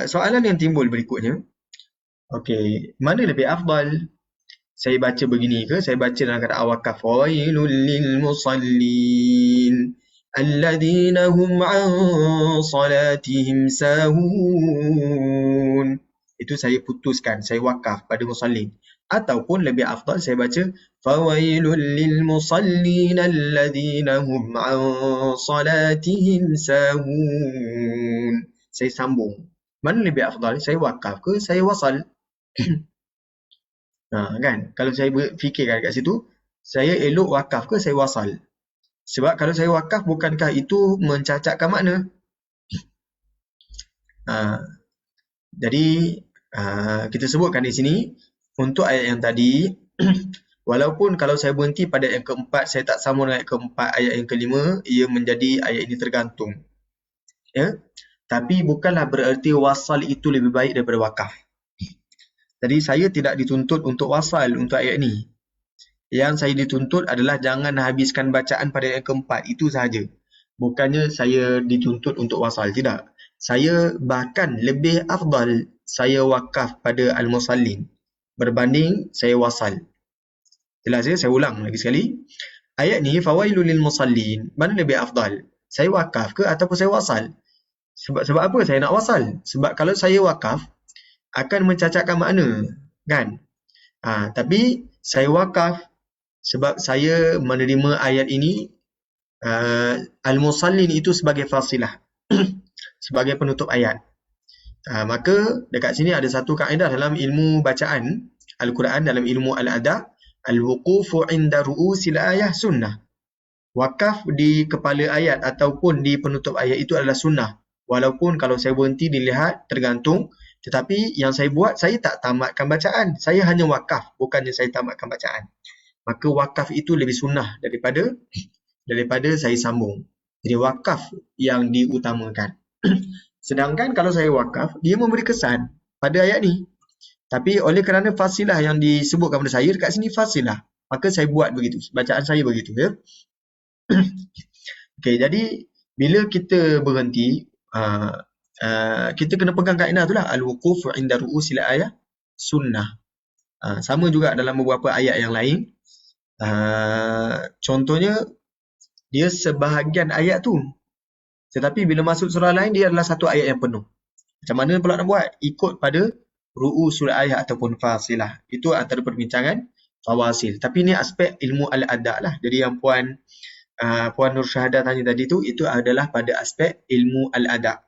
[SPEAKER 1] Soalan yang timbul berikutnya, okey, mana lebih afdal? Saya baca begini ke saya baca dalam keadaan wakaf? Fawailul lil musallin. الذين هم عن صلاتهم ساهون. Itu saya putuskan, saya wakaf pada musallin. Ataupun lebih afdal saya baca fawailul lil musallin alladhina hum an salatihim sahun. Saya sambung. Mana lebih afdal? Saya wakaf ke saya wasal? Kan? Kalau saya fikirkan kat situ, saya elok wakaf ke saya wasal? Sebab kalau saya wakaf, bukankah itu mencacatkan makna? Jadi kita sebutkan di sini untuk ayat yang tadi, walaupun kalau saya berhenti pada ayat keempat, saya tak sambung dengan ayat keempat, ayat yang kelima, ia menjadi ayat ini tergantung. Ya? Tapi bukanlah bererti wasal itu lebih baik daripada wakaf. Jadi saya tidak dituntut untuk wasal untuk ayat ini. Yang saya dituntut adalah jangan habiskan bacaan pada ayat keempat, itu sahaja. Bukannya saya dituntut untuk wasal, tidak. Saya bahkan lebih afdal saya wakaf pada al-musallin berbanding saya wasal. Jelas ya? Saya ulang lagi sekali. Ayat ni fawailul lil musallin, mana lebih afdal? Saya wakaf ke ataupun saya wasal? Sebab apa saya nak wasal? Sebab kalau saya wakaf akan mencacatkan makna, kan? Tapi saya wakaf sebab saya menerima ayat ini al-musallin itu sebagai fasilah, sebagai penutup ayat. Maka dekat sini ada satu kaedah dalam ilmu bacaan Al-Quran, dalam ilmu al-adab, al-wuqufu inda ru'usil ayah sunnah. Wakaf di kepala ayat ataupun di penutup ayat itu adalah sunnah. Walaupun kalau saya berhenti dilihat tergantung, tetapi yang saya buat, saya tak tamatkan bacaan. Saya hanya wakaf, bukannya saya tamatkan bacaan. Maka wakaf itu lebih sunnah daripada saya sambung. Jadi wakaf yang diutamakan. Sedangkan kalau saya wakaf, dia memberi kesan pada ayat ni. Tapi oleh kerana fasilah yang disebutkan pada saya, dekat sini fasilah, maka saya buat begitu. Bacaan saya begitu. Ya? Okey, jadi bila kita berhenti, kita kena pegang kaedah tu lah. Al-wuquf inda ru'usil ayah sunnah. Sama juga dalam beberapa ayat yang lain. Contohnya, dia sebahagian ayat tu. Tetapi bila masuk surah lain, dia adalah satu ayat yang penuh. Macam mana pula nak buat? Ikut pada ru'usul ayat ataupun fasilah. Itu antara perbincangan fawasil. Tapi ni aspek ilmu al-adab lah. Jadi yang Puan Nur Syahadah tanya tadi tu, itu adalah pada aspek ilmu al-adab.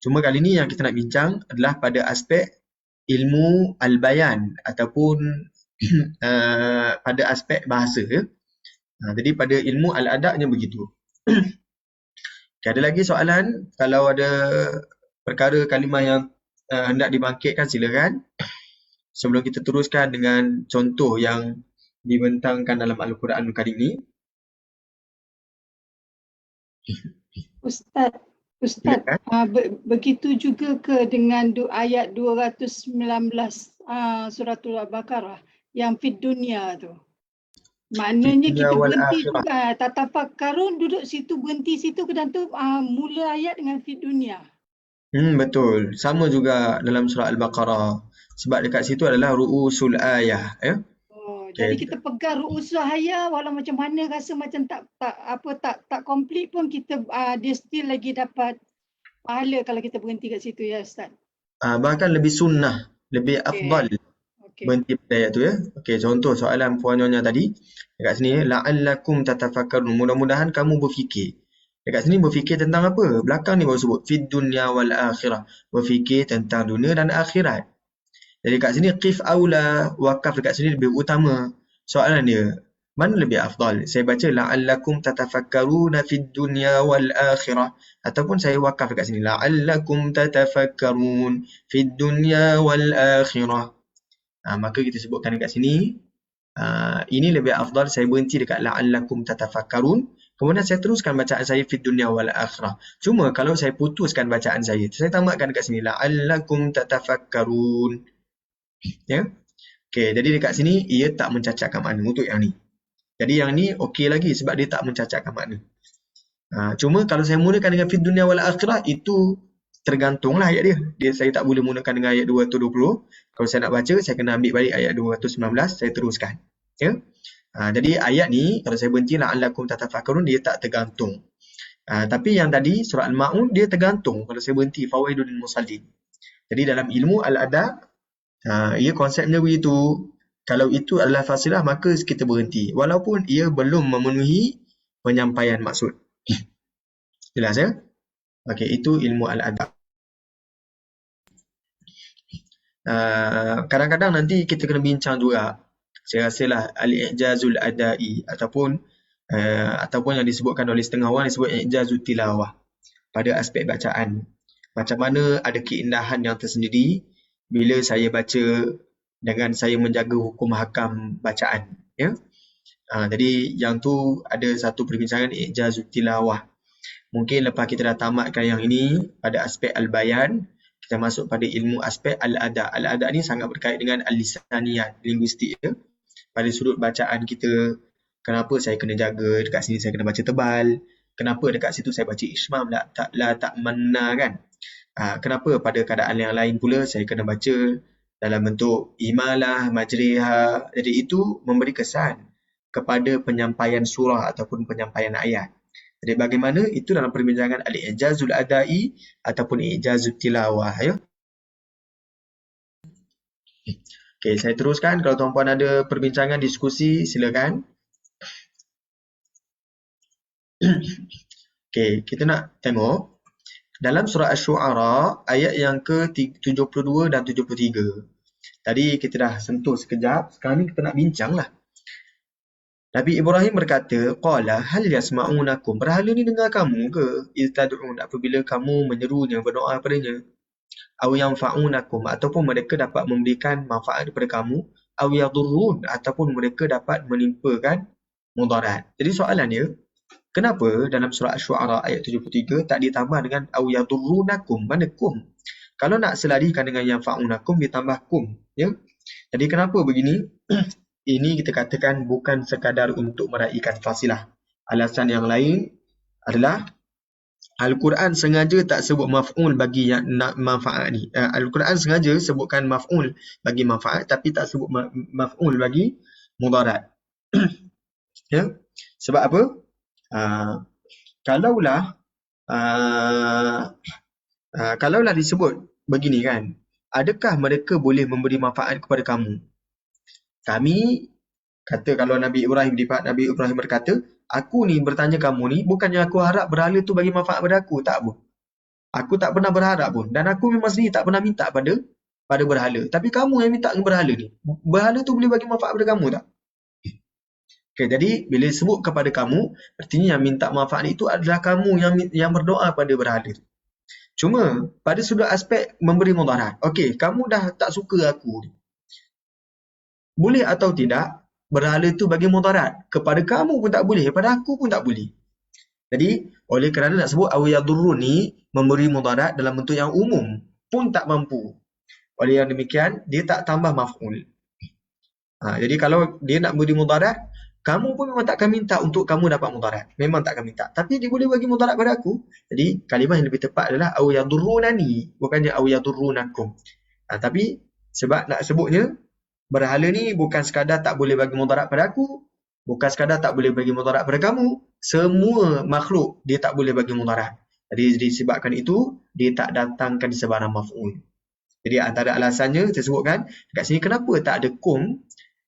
[SPEAKER 1] Cuma kali ni yang kita nak bincang adalah pada aspek ilmu al-bayan ataupun pada aspek bahasa. Ya? Jadi pada ilmu al-adabnya begitu. Okay, ada lagi soalan? Kalau ada perkara kalimah yang hendak dibangkitkan, silakan. Sebelum kita teruskan dengan contoh yang dibentangkan dalam Al-Quranul Karim ni.
[SPEAKER 2] Ustaz, begitu juga ke dengan ayat 219 suratul Al-Baqarah yang fid dunia tu? Maknanya kita berhenti juga, tatafakkarun, duduk situ, berhenti situ, dan tu mula ayat dengan fid dunia.
[SPEAKER 1] Betul. Sama juga dalam surah Al-Baqarah. Sebab dekat situ adalah ru'usul ayah. Ya?
[SPEAKER 2] Jadi kita pegang ru'usul ayah, walau macam mana rasa macam tak komplit pun, kita dia still lagi dapat pahala kalau kita berhenti kat situ, ya Ustaz?
[SPEAKER 1] Bahkan lebih sunnah, lebih afdal. Berhenti pada ayat tu, ya. Okey, contoh soalan Puan Nyonya tadi. Dekat sini, la'allakum tatafakkarun. Mudah-mudahan kamu berfikir. Dekat sini berfikir tentang apa? Belakang ni baru sebut fid dunya wal akhirah. Berfikir tentang dunia dan akhirat. Jadi dekat sini qif aula, wakaf dekat sini lebih utama. Soalan dia, mana lebih afdal? Saya baca la'allakum tatafakkaruna fid dunya wal akhirah, ataupun saya wakaf dekat sini la'allakum tatafakkarun fid dunya wal akhirah. Maka kita sebutkan dekat sini, ini lebih afdal saya berhenti dekat la'allakum tatafakkarun, kemudian saya teruskan bacaan saya fid dunya wal akhirah. Cuma kalau saya putuskan bacaan saya tamatkan dekat sini la'allakum tatafakkarun. Ya. Okey, jadi dekat sini ia tak mencacatkan makna untuk yang ni. Jadi yang ni okey lagi sebab dia tak mencacatkan makna. Cuma kalau saya mulakan dengan fid dunya wal akhirah, itu tergantunglah ayat dia. Saya tak boleh mulakan dengan ayat 220. Kalau saya nak baca, saya kena ambil balik ayat 219, saya teruskan. Ya. Jadi ayat ni kalau saya berhenti la'allakum tatafakkarun, dia tak tergantung. Tapi yang tadi surah Al-Ma'un dia tergantung kalau saya berhenti fawaidul musallin. Jadi dalam ilmu al-adab ia konsepnya begitu. Kalau itu adalah fasilah maka kita berhenti walaupun ia belum memenuhi penyampaian maksud. Jelas ya? Okey, itu ilmu al-adab. Kadang-kadang nanti kita kena bincang juga. Saya rasalah al-i'jazul adai ataupun yang disebutkan oleh setengah orang disebut i'jazul tilawah pada aspek bacaan. Macam mana ada keindahan yang tersendiri bila saya baca dengan saya menjaga hukum hakam bacaan, ya. Jadi yang tu ada satu perbincangan i'jazul tilawah. Mungkin lepas kita dah tamatkan yang ini pada aspek al-bayan, kita masuk pada ilmu aspek al-ada. Al-ada ni sangat berkait dengan al-lisaniyat, linguistik, ya. Pada sudut bacaan kita, kenapa saya kena jaga, dekat sini saya kena baca tebal, kenapa dekat situ saya baca ismam tak manna kan. Kenapa pada keadaan yang lain pula saya kena baca dalam bentuk imalah, majriha. Jadi itu memberi kesan kepada penyampaian surah ataupun penyampaian ayat. Jadi bagaimana itu dalam perbincangan al-i'jazul adai ataupun i'jazul tilawah, ya. Okey, saya teruskan. Kalau tuan-puan ada perbincangan, diskusi, silakan. Okey, kita nak tengok dalam surah Asy-Syu'ara ayat yang ke-72 dan 73. Tadi kita dah sentuh sekejap, sekarang ni kita nak bincanglah. Nabi Ibrahim berkata, qala hal yasma'unakum, berhala ni dengar kamu ke? Iz tad'un, apabila kamu menyerunya, berdoa padanya. Aw yanfa'unakum, ataupun mereka dapat memberikan manfaat kepada kamu. Aw yadurrun, ataupun mereka dapat menimpakan mudarat. Jadi soalannya, kenapa dalam surah Asy-Syu'ara ayat 73 tak ditambah dengan aw yadurrunakum? Mana kum? Kalau nak selarikan dengan yanfa'unakum ditambah kum, ya. Jadi kenapa begini? Ini kita katakan bukan sekadar untuk meraihkan fasilah. Alasan yang lain adalah Al-Quran sengaja tak sebut maf'ul bagi yang nak manfaat ni. Al-Quran sengaja sebutkan maf'ul bagi manfaat tapi tak sebut maf'ul bagi mudarat. Ya? Sebab apa? Kalaulah disebut begini kan, adakah mereka boleh memberi manfaat kepada kamu? Kami kata kalau Nabi Ibrahim berkata, aku ni bertanya kamu ni, bukannya aku harap berhala tu bagi manfaat pada aku, tak pun. Aku tak pernah berharap pun. Dan aku memang sendiri tak pernah minta pada berhala. Tapi kamu yang minta dengan berhala ni. Berhala tu boleh bagi manfaat pada kamu tak? Okay, jadi bila sebut kepada kamu, artinya yang minta manfaat itu adalah kamu yang berdoa pada berhala. Cuma pada sudut aspek memberi mudarat. Okey, kamu dah tak suka aku. Boleh atau tidak berhala itu bagi mudarat? Kepada kamu pun tak boleh, kepada aku pun tak boleh. Jadi, oleh kerana nak sebut awiyadurrun ni memberi mudarat dalam bentuk yang umum pun tak mampu. Oleh yang demikian, dia tak tambah maf'ul. Jadi kalau dia nak beri mudarat, kamu pun memang takkan minta untuk kamu dapat mudarat. Memang takkan minta. Tapi dia boleh bagi mudarat pada aku. Jadi kalimah yang lebih tepat adalah awiyadurrunani, bukannya awiyadurrunakum. Tapi sebab nak sebutnya, berhala ni bukan sekadar tak boleh bagi mudarat pada aku, bukan sekadar tak boleh bagi mudarat pada kamu, semua makhluk dia tak boleh bagi mudarat. Jadi disebabkan itu, dia tak datangkan sebarang maf'ul. Jadi antara alasannya saya sebutkan dekat sini kenapa tak ada kum,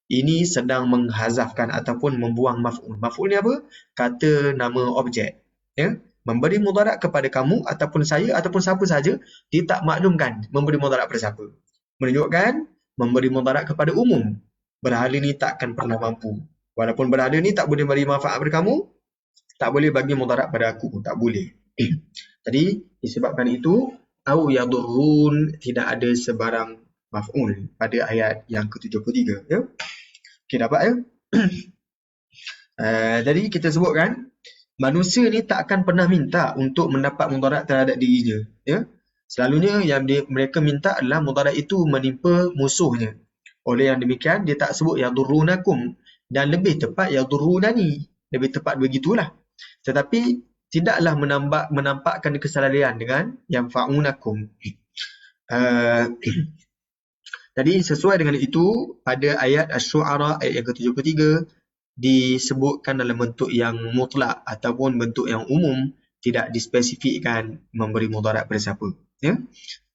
[SPEAKER 1] ini sedang menghazafkan ataupun membuang maf'ul. Maf'ul ni apa? Kata nama objek. Ya? Memberi mudarat kepada kamu ataupun saya ataupun siapa saja, dia tak maklumkan memberi mudarat kepada siapa. Menunjukkan memberi mudarat kepada umum. Berhala ni takkan pernah mampu. Walaupun berhala ni tak boleh beri manfaat pada kamu, tak boleh bagi mudarat pada aku, tak boleh. Jadi disebabkan itu, au yadurrun, tidak ada sebarang maf'ul pada ayat yang ke-73, ya. Okey, dapat ya? Jadi kita sebutkan manusia ni tak akan pernah minta untuk mendapat mudarat terhadap dirinya, ya. Selalunya yang mereka minta adalah mudarat itu menimpa musuhnya. Oleh yang demikian, dia tak sebut yadurrunakum, dan lebih tepat yadurrunani. Lebih tepat begitulah. Tetapi tidaklah menampakkan kesalahan dengan yang fa'unakum. Jadi sesuai dengan itu, pada ayat Asy-Syu'ara ayat yang ke-73 disebutkan dalam bentuk yang mutlak ataupun bentuk yang umum, tidak dispesifikkan memberi mudarat pada siapa. Ya.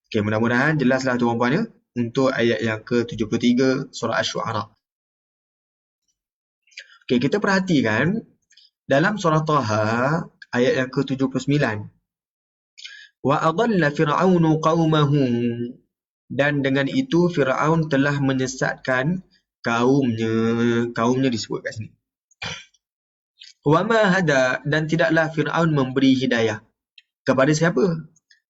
[SPEAKER 1] Okey, mudah-mudahan jelaslah tuan-puan ya untuk ayat yang ke-73 surah Asy-Syu'ara. Okey, kita perhatikan dalam surah Taha ayat yang ke-79. Wa adalla fir'aunu qaumahu, dan dengan itu Firaun telah menyesatkan kaumnya disebut kat sini. Wa ma hada, dan tidaklah Firaun memberi hidayah kepada siapa?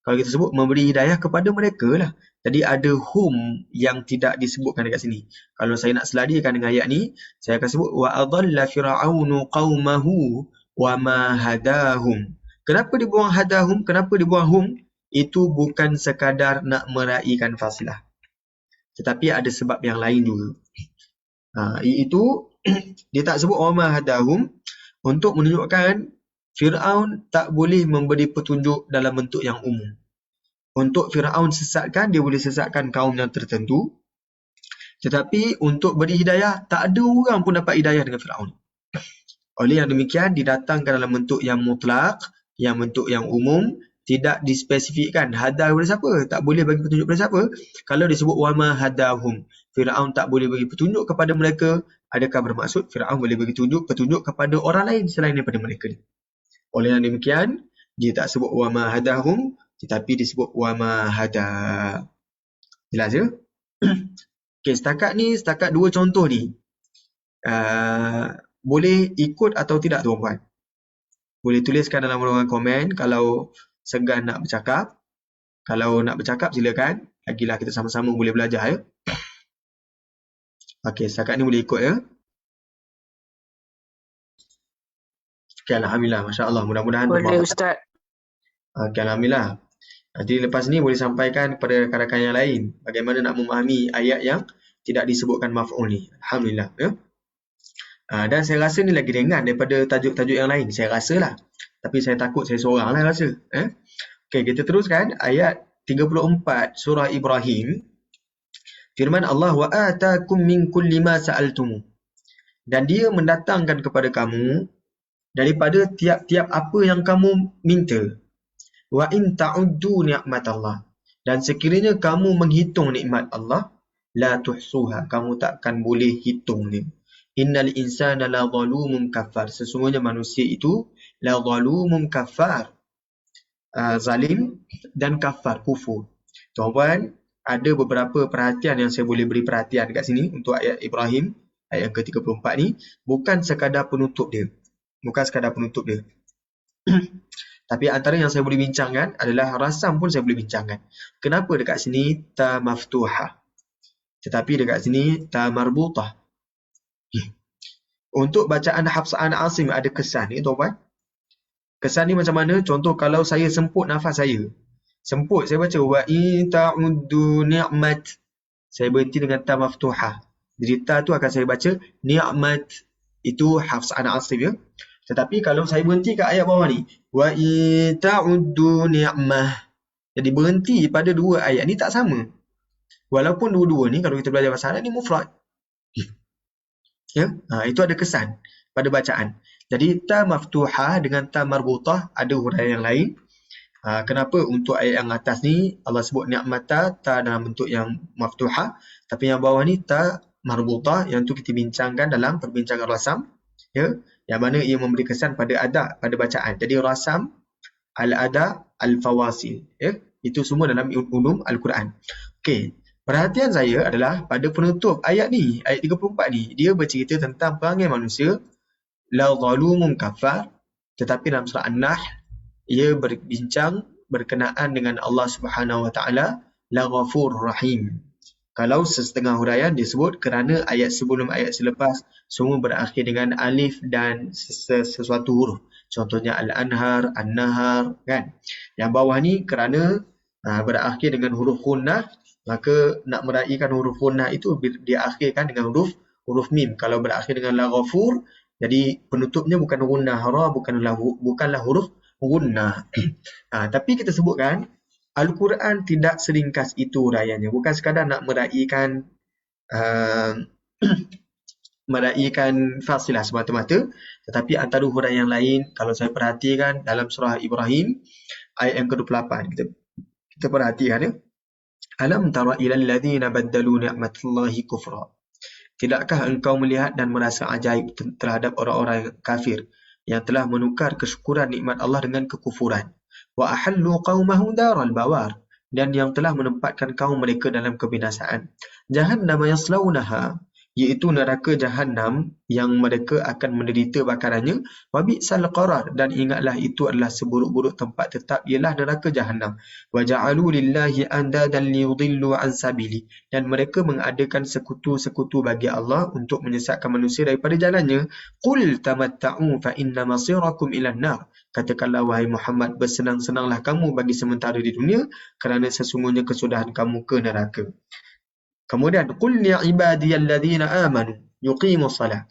[SPEAKER 1] Kalau kita sebut memberi hidayah kepada mereka lah. Jadi ada hum yang tidak disebutkan dekat sini. Kalau saya nak seladikan dengan ayat ni, saya akan sebut wa adalla fir'aunu qaumahu wa ma hadahum. Kenapa dibuang hadahum? Kenapa dibuang hum? Itu bukan sekadar nak meraihkan fasilah, tetapi ada sebab yang lain juga. Iaitu dia tak sebut wa ma hadahum untuk menunjukkan Firaun tak boleh memberi petunjuk dalam bentuk yang umum. Untuk Firaun sesatkan, dia boleh sesatkan kaum yang tertentu. Tetapi untuk beri hidayah, tak ada orang pun dapat hidayah dengan Firaun. Oleh yang demikian, didatangkan dalam bentuk yang mutlak, yang bentuk yang umum, tidak dispesifikkan hadah kepada siapa, tak boleh bagi petunjuk kepada siapa. Kalau disebut wa ma hadahum, Firaun tak boleh bagi petunjuk kepada mereka, adakah bermaksud Firaun boleh bagi petunjuk kepada orang lain selain daripada mereka? Oleh yang demikian, dia tak sebut wa ma hadahum, tetapi disebut wa ma hada. Jelas ya? Okey, setakat dua contoh ni, boleh ikut atau tidak tuan-puan? Boleh tuliskan dalam ruangan komen kalau segan nak bercakap. Kalau nak bercakap silakan. Lagilah kita sama-sama boleh belajar ya. Okey, setakat ni boleh ikut ya. Okey, alhamdulillah, masya-Allah. Mudah-mudahan
[SPEAKER 3] boleh Ustaz.
[SPEAKER 1] Okey, alhamdulillah. Nanti lepas ni boleh sampaikan kepada rakan-rakan yang lain bagaimana nak memahami ayat yang tidak disebutkan maf'ul ni. Alhamdulillah ya. Dan saya rasa ni lagi ringan daripada tajuk-tajuk yang lain. Saya rasalah. Tapi saya takut saya seorang lah rasa. Okey, kita teruskan ayat 34 surah Ibrahim. Firman Allah, wa atakum min kulli ma sa'altum. Dan dia mendatangkan kepada kamu daripada tiap-tiap apa yang kamu minta. Wa in ta'uddu ni'matallah. Dan sekiranya kamu menghitung nikmat Allah, la tuhsuha, kamu takkan boleh hitung dia. Innal insana la zalumun kafar. Sesungguhnya manusia itu la zalumun kafar. Zalim dan kafar, kufur. Tuan-puan, ada beberapa perhatian yang saya boleh beri perhatian dekat sini untuk ayat Ibrahim, ayat yang ke-34 ni. Bukan sekadar penutup dia. Tapi antara yang saya boleh bincangkan adalah rasam pun saya boleh bincangkan. Kenapa dekat sini ta maftuhah, tetapi dekat sini ta marbutah? Untuk bacaan Hafs an Asim ada kesan ni tuan-puan. Kesan ni macam mana? Contoh kalau saya semput nafas saya. Semput saya baca wa in ta'uddu ni'mat. Saya berhenti dengan ta maftuhah. Jadi ta tu akan saya baca ni'mat. Itu Hafs an Asim ya. Tetapi kalau saya berhenti kat ayat bawah ni, wa in ta'uddu ni'mah. Jadi berhenti pada dua ayat ni tak sama. Walaupun dua-dua ni kalau kita belajar bahasa Arab ni mufrad. Ya, itu ada kesan pada bacaan. Jadi ta maftuhah dengan ta marbutah ada huraian yang lain. Kenapa untuk ayat yang atas ni Allah sebut ni'mata, ta dalam bentuk yang maftuhah, tapi yang bawah ni ta marbutah, yang tu kita bincangkan dalam perbincangan rasam, ya, yang mana ia memberi kesan pada ada, pada bacaan. Jadi rasam, al-ada, al-fawasil, ya, itu semua dalam ulum Al-Quran. Okey. Perhatian saya adalah pada penutup ayat ni, ayat 34 ni, dia bercerita tentang perangai manusia la zalumun kafar, tetapi dalam surah An-Nahl ia berbincang berkenaan dengan Allah Subhanahu Wa Taala la ghafur rahim. Kalau setengah huraian disebut kerana ayat sebelum ayat selepas semua berakhir dengan alif dan sesuatu huruf. Contohnya al-anhar, an-nahar, kan. Yang bawah ni kerana berakhir dengan huruf gunnah, maka nak meraihkan huruf gunnah itu diakhirkan dengan huruf mim. Kalau berakhir dengan la ghafur, jadi penutupnya bukan gunnah ra, bukanlah huruf gunnah. Tapi kita sebutkan Al-Quran tidak seringkas itu huraiannya. Bukan sekadar nak meraihkan meraikan fasilah semata-mata, tetapi antara huraian yang lain kalau saya perhatikan dalam surah Ibrahim ayat yang ke-28 kita perhatikan ya. Alam tara ilal ladzina baddalu ni'matallahi kufra. Tidakkah engkau melihat dan merasa ajaib terhadap orang-orang kafir yang telah menukar kesyukuran nikmat Allah dengan kekufuran? Wa ahallu qaumahum daral bawar, dan yang telah menempatkan kaum mereka dalam kebinasaan. Jahannam yaslaunaha, iaitu neraka Jahannam yang mereka akan menderita bakarannya. Wa bi'sal qarar, dan ingatlah itu adalah seburuk-buruk tempat tetap ialah neraka Jahannam. Wa ja'alu lillahi andadan liyudillu an sabili, dan mereka mengadakan sekutu-sekutu bagi Allah untuk menyesatkan manusia daripada jalannya. Qul tamatta'u fa inna masirakum ilan nar. Katakanlah wahai Muhammad, bersenang-senanglah kamu bagi sementara di dunia, kerana sesungguhnya kesudahan kamu ke neraka. Kemudian qul ya ibadiyalladzina amanu yuqimus salat.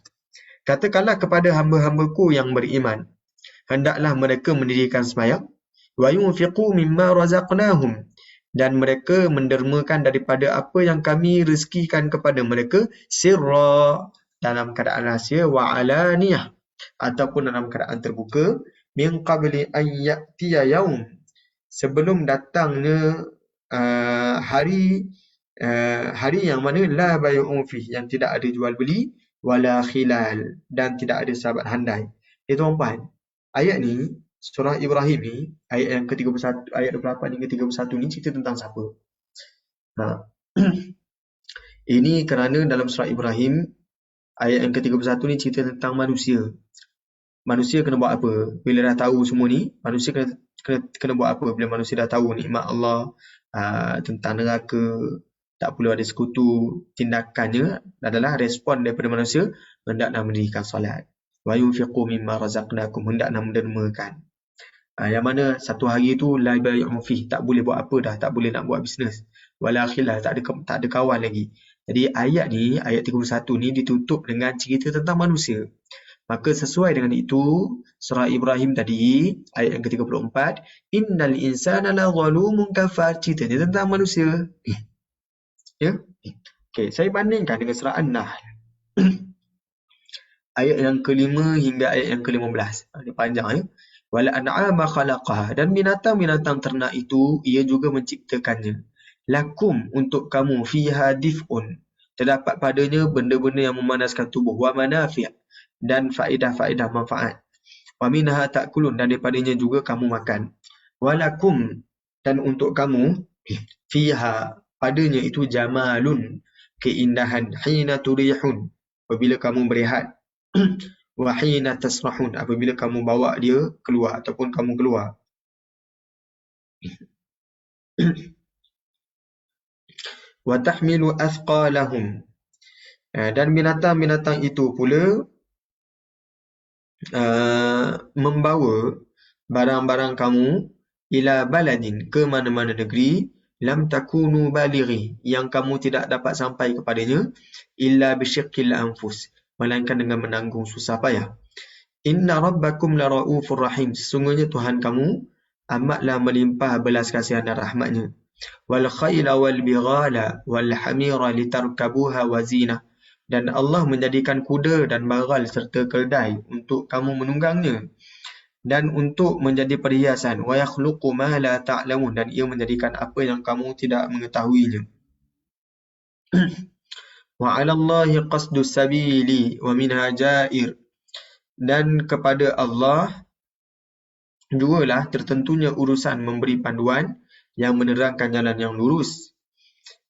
[SPEAKER 1] Katakanlah kepada hamba-hambaku yang beriman, hendaklah mereka mendirikan sembahyang, wa yunfiqu mimma razaqnahum, dan mereka mendermakan daripada apa yang kami rezekikan kepada mereka, sirra, dalam keadaan rahsia, wa alaniyah, ataupun dalam keadaan terbuka, min qabli an ya'tiya yaum, sebelum datangnya hari yang mana la bay'un fih, yang tidak ada jual beli, wala khilal, dan tidak ada sahabat handai. Tuan-tuan, ayat ni surah Ibrahim ni ayat yang ke-31, ayat 28 hingga 31 ni cerita tentang siapa? Ini kerana dalam surah Ibrahim ayat yang ke-31 ni cerita tentang manusia. Manusia kena buat apa? Bila dah tahu semua ni, manusia kena buat apa? Bila manusia dah tahu nikmat Allah, tentang neraka, tak perlu ada sekutu, tindakannya adalah respon daripada manusia, hendaklah mendirikan solat. Wa yunfiqu mimma razaqnakum, hendaklah mendermakan. Yang mana satu hari tu la bay'un fih, tak boleh buat apa dah, tak boleh nak buat bisnes. Wala khilal, tak ada kawan lagi. Jadi ayat ni, ayat 31 ni ditutup dengan cerita tentang manusia. Maka sesuai dengan itu, surah Ibrahim tadi, ayat yang ke-34, innal insana la zalumun kafar, ceritanya tentang manusia. Ya. Okey, saya bandingkan dengan surah An-Nahl. Ayat yang ke-5 hingga ayat yang ke-15. Ini panjang ya. Wal an'ama khalaqaha, dan binatang-binatang ternak itu ia juga menciptakannya. Lakum, untuk kamu, fiha dif'un, terdapat padanya benda-benda yang memanaskan tubuh, wa manafi', dan faedah-faedah manfaat. Wa minha ta'kulun, dan daripadanya juga kamu makan. Walakum, dan untuk kamu, fiha, padanya itu jamalun, keindahan, hina turihun, apabila kamu berehat, wa hina tasrahun, apabila kamu bawa dia keluar ataupun kamu keluar. Wa tahmilu athqalahum, dan binatang-binatang itu pula membawa barang-barang kamu ila baladin, ke mana-mana negeri, lam takunu balighi, yang kamu tidak dapat sampai kepadanya, illa bisyiqqil anfus, melainkan dengan menanggung susah payah. Inna rabbakum la raufur rahim, sesungguhnya Tuhan kamu amatlah melimpah belas kasihan dan rahmatnya. Wal khayla wal bighala wal hamira litarkabuha wa zinah, dan Allah menjadikan kuda dan bagal serta keldai untuk kamu menunggangnya, dan untuk menjadi perhiasan. Wa yakhluqu ma la ta'lamun, dan ia menjadikan apa yang kamu tidak mengetahuinya. Wa 'ala Allahi qasdus sabili wa minha ja'ir, dan kepada Allah jugalah tertentunya urusan memberi panduan yang menerangkan jalan yang lurus.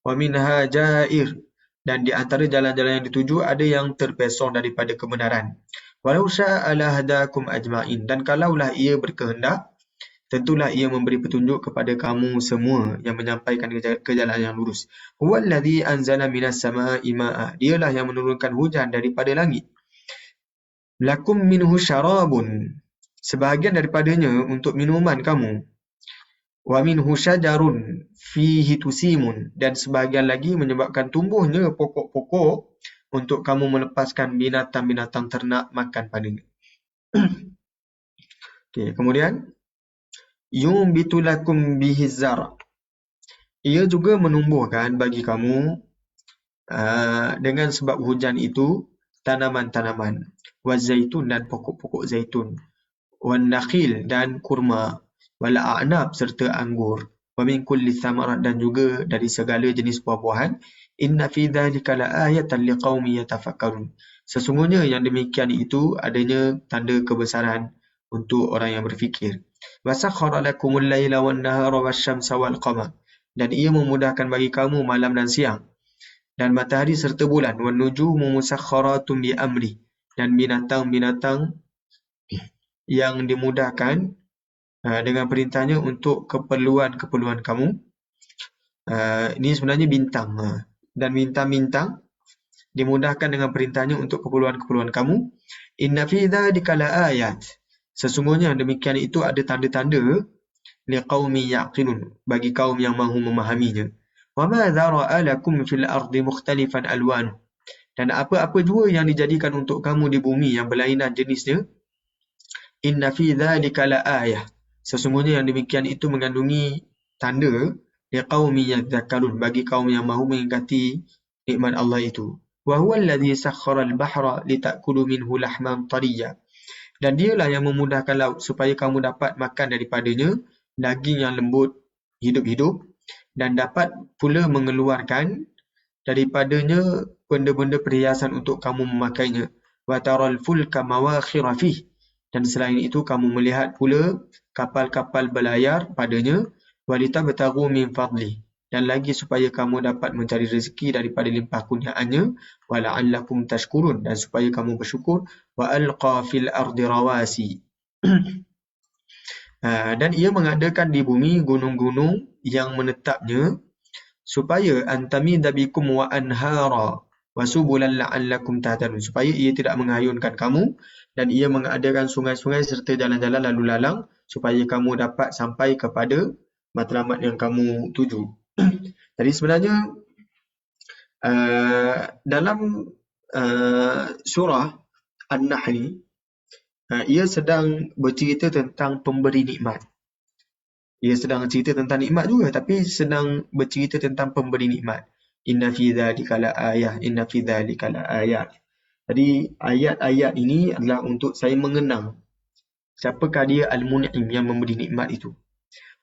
[SPEAKER 1] Wa minha ja'ir, dan di antara jalan-jalan yang dituju ada yang terpesong daripada kebenaran. Walau sya'a lahadakum ajma'in, dan kalaulah ia berkehendak, tentulah ia memberi petunjuk kepada kamu semua yang menyampaikan ke jalan yang lurus. Huwallazi anzala minas sama'i ma'a, dialah yang menurunkan hujan daripada langit. Lakum minhu syarabun, sebahagian daripadanya untuk minuman kamu. Wa minhu syajarun fihi tusimun, dan sebahagian lagi menyebabkan tumbuhnya pokok-pokok untuk kamu melepaskan binatang-binatang ternak makan padanya. Okay, kemudian yumbitu lakum bihi zar', ia juga menumbuhkan bagi kamu dengan sebab hujan itu tanaman-tanaman, wazaitun dan pokok-pokok zaitun, wan nakhil dan kurma, wal a'nab serta anggur, wa min kulli thamarat dan juga dari segala jenis buah-buahan. Inna fi dzalika laayatan liqaumin yatafakkarun. Sesungguhnya yang demikian itu adanya tanda kebesaran untuk orang yang berfikir. Wa sakhkhara lakumul laila wan nahara wasyamsa wal qamar. Dan ia memudahkan bagi kamu malam dan siang dan matahari serta bulan, wan nujumu musakhkharatun bi amri, dan binatang-binatang yang dimudahkan dengan perintahnya untuk keperluan-keperluan kamu. Ini sebenarnya bintang, dan bintang-bintang dimudahkan dengan perintahnya untuk keperluan-keperluan kamu. Inna fi dzalika laayat. Sesungguhnya demikian itu ada tanda-tanda liqaumin yaqilun, bagi kaum yang mahu memahaminya. Wa ma dzara'a lakum fil ardi mukhtalifan alwan. Dan apa-apa jua yang dijadikan untuk kamu di bumi yang berlainan jenisnya. Inna fi dzalika laayah. Sesungguhnya yang demikian itu mengandungi tanda liqaumin yadhakkarun, bagi kaum yang mahu mengingati nikmat Allah itu. Wa huwa alladhi sakhkhara al-bahra litakulu minhu lahman tariyya. Dan dialah yang memudahkan laut supaya kamu dapat makan daripadanya daging yang lembut, hidup-hidup, dan dapat pula mengeluarkan daripadanya benda-benda perhiasan untuk kamu memakainya. Wa taral fulka mawakhira fih. Dan selain itu kamu melihat pula kapal-kapal berlayar padanya. Wa litabtaghu min fadli. Dan lagi supaya kamu dapat mencari rezeki daripada limpah kurniaannya. Wa la'allakum tashkurun. Dan supaya kamu bersyukur. Wa alqa fil ardi rawasi. Dan ia mengadakan di bumi gunung-gunung yang menetapnya supaya antamida bikum wa anhara wa subulan la'allakum tahtadun, supaya ia tidak menghayunkan kamu, dan ia mengadakan sungai-sungai serta jalan-jalan lalu lalang supaya kamu dapat sampai kepada matlamat yang kamu tuju. Jadi sebenarnya dalam surah An-Nahl ni, ia sedang bercerita tentang pemberi nikmat. Ia sedang cerita tentang nikmat juga, tapi sedang bercerita tentang pemberi nikmat. Inna fi dzalika laayah, inna fi dzalika laayat. Jadi ayat-ayat ini adalah untuk saya mengenang siapakah dia Al-Mun'im yang memberi nikmat itu.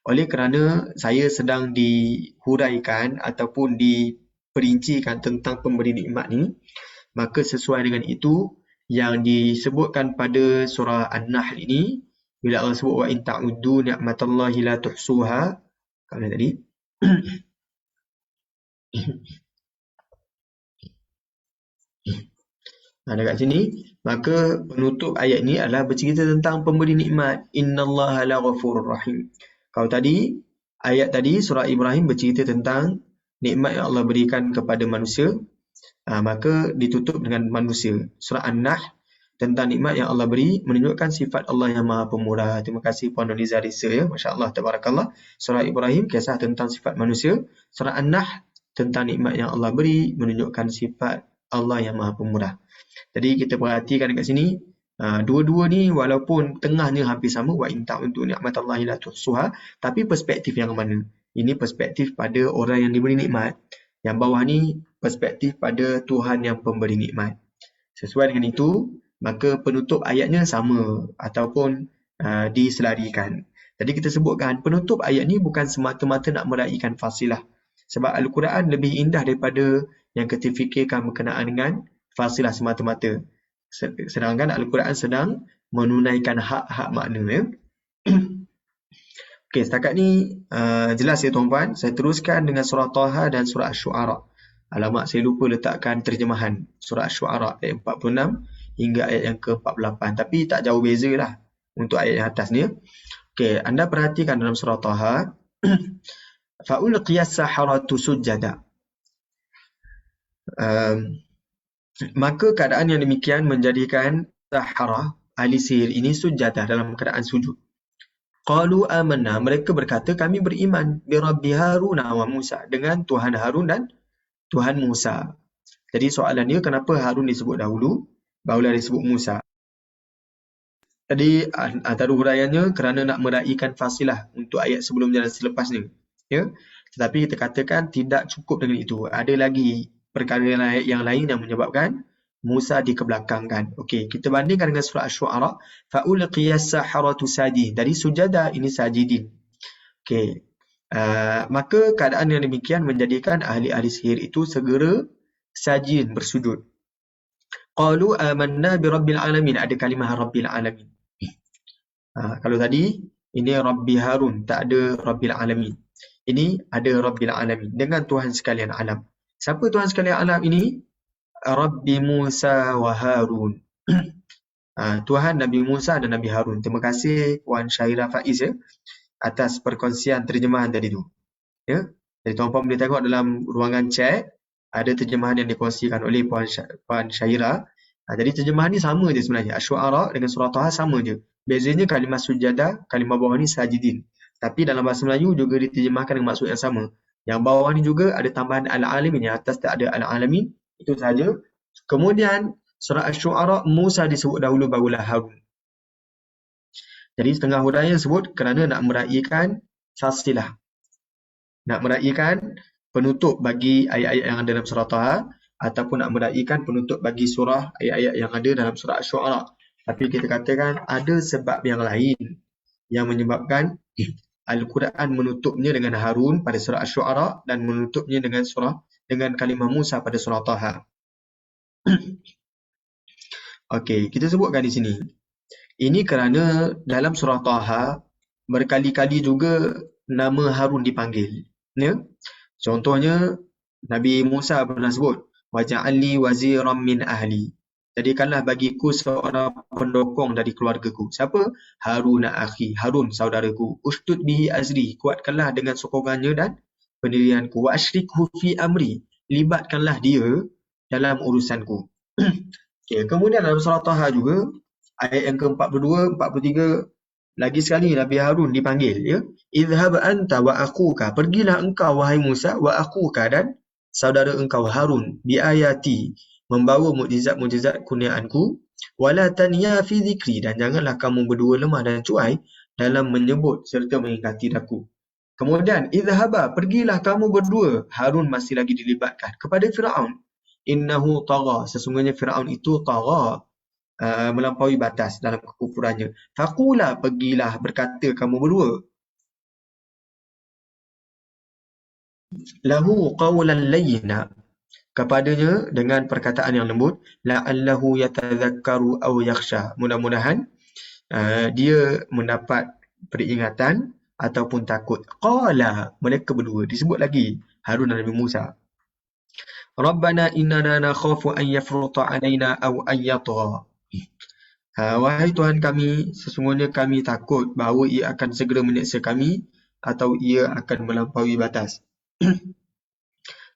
[SPEAKER 1] Oleh kerana saya sedang dihuraikan ataupun diperincikan tentang pemberi nikmat ni, maka sesuai dengan itu yang disebutkan pada surah An-Nahl ini, bila Allah sebut wa in ta'uddu ni'matallahi la tuhsuha, kata tadi. Dekat sini, maka penutup ayat ini adalah bercerita tentang pemberi nikmat. Innallaha la ghafurur rahim. Kalau tadi, ayat tadi surah Ibrahim bercerita tentang nikmat yang Allah berikan kepada manusia, maka ditutup dengan manusia. Surah An-Nahl tentang nikmat yang Allah beri menunjukkan sifat Allah yang Maha Pemurah. Terima kasih Puan Noniza Risa, ya. Masya-Allah, tabarakallah. Surah Ibrahim kisah tentang sifat manusia. Surah An-Nahl tentang nikmat yang Allah beri menunjukkan sifat Allah yang Maha Pemurah. Jadi kita perhatikan dekat sini, dua-dua ni walaupun tengahnya hampir sama, wa in ta'uddu ni'matallahi la tuhsuha, tapi perspektif yang mana? Ini perspektif pada orang yang diberi nikmat. Yang bawah ni perspektif pada Tuhan yang pemberi nikmat. Sesuai dengan itu, maka penutup ayatnya sama ataupun diselarikan. Jadi kita sebutkan penutup ayat ni bukan semata-mata nak meraihkan fasilah. Sebab Al-Quran lebih indah daripada yang kita fikirkan berkenaan dengan fasilah semata-mata. Sedangkan Al-Quran sedang menunaikan hak-hak makna. Ya? Okey, setakat ni jelas ya tuan-puan. Saya teruskan dengan surah Taha dan surah Asy-Syu'ara. Alamak, saya lupa letakkan terjemahan surah Asy-Syu'ara ayat 46 hingga ayat yang ke-48. Tapi tak jauh beza lah untuk ayat yang atas ni. Okey, anda perhatikan dalam surah Taha. Fa'ulqiyas saharatu sujjada. Maka keadaan yang demikian menjadikan sahara, ahli sihir ini sujjadah, dalam keadaan sujud. Qalu amanna, mereka berkata kami beriman bi Rabbi Harun wa Musa, dengan Tuhan Harun dan Tuhan Musa. Jadi soalan dia, kenapa Harun disebut dahulu, barulah disebut Musa? Jadi antara huraiannya kerana nak meraihkan fasilah untuk ayat sebelumnya dan selepasnya. Ya? Tetapi kita katakan tidak cukup dengan itu. Ada lagi perkara yang lain yang menyebabkan Musa dikebelakangkan. Okey, kita bandingkan dengan surah Asy-Syu'ara, fa'ulqiyas saharatu sajidin. Dari sujada ini sajidin. Okey. Maka keadaan yang demikian menjadikan ahli-ahli sihir itu segera sajid bersujud. Qalu amanna bi rabbil alamin. Ada kalimah rabbil alamin. Kalau tadi ini Rabbi Harun, tak ada Rabbil alamin. Ini ada Rabbil alamin dengan Tuhan sekalian alam. Siapa Tuhan sekalian alam ini? Rabbi Musa wa Harun. Tuhan Nabi Musa dan Nabi Harun. Terima kasih Puan Syairah Faiz atas perkongsian terjemahan tadi tu. Ya. Jadi tuan-puan boleh tengok dalam ruangan chat ada terjemahan yang dikongsikan oleh Puan Syairah. Jadi terjemahan ni sama je sebenarnya. Asy-Syu'ara dengan surah Taha sama je. Bezanya kalimah sujada, kalimah bawah ni sajidin. Tapi dalam bahasa Melayu juga diterjemahkan dengan maksud yang sama. Yang bawah ni juga ada tambahan al-alamin, yang atas tak ada al-alamin. Itu saja. Kemudian surah Asy-Syu'ara Musa disebut dahulu barulah Harun. Jadi setengah huraian sebut kerana nak meraihkan silsilah. Nak meraihkan penutup bagi ayat-ayat yang ada dalam surah Taha ataupun nak meraihkan penutup bagi surah ayat-ayat yang ada dalam surah Asy-Syu'ara. Tapi kita katakan ada sebab yang lain yang menyebabkan Al-Quran menutupnya dengan Harun pada surah Asy-Syu'ara dan menutupnya dengan kalimah Musa pada surah Taha. Okey, kita sebutkan di sini. Ini kerana dalam surah Taha berkali-kali juga nama Harun dipanggil. Ya? Contohnya Nabi Musa pernah sebut, waja'alli waziran min ahli. Jadikanlah bagiku seorang pendukung dari keluargaku. Siapa? Harun akhi, Harun saudaraku. Ustud bihi azri, kuatkanlah dengan sokongannya dan pendirianku. Wa asyrikhu fi amri, libatkanlah dia dalam urusanku. Okay. Kemudian dalam surah Taha juga ayat yang ke-42, 43 lagi sekali Nabi Harun dipanggil, ya. Idhhab anta wa akhuka, pergilah engkau wahai Musa, wa akhuka dan saudara engkau Harun, bi ayati, membawa mukjizat-mukjizat kurniaanku, wala taniya fi dzikri, dan janganlah kamu berdua lemah dan cuai dalam menyebut serta mengingati aku. Kemudian idhhaba, pergilah kamu berdua, Harun masih lagi dilibatkan kepada Firaun. Innahu tagha, sesungguhnya Firaun itu tagha, melampaui batas dalam kekufurannya. Faqula, pergilah berkata kamu berdua. Lahu qawlan layyina, kepadanya dengan perkataan yang lembut. La'allahu yatadzakkaru aw yakhsha, mudah-mudahan dia mendapat peringatan ataupun takut. Qala, mereka berdua disebut lagi Harun dan Nabi Musa. Rabbana innana nakhafu an yafruta alaina aw an yatgha. Wahai Tuhan kami, sesungguhnya kami takut bahawa ia akan segera menyeksa kami atau ia akan melampaui batas.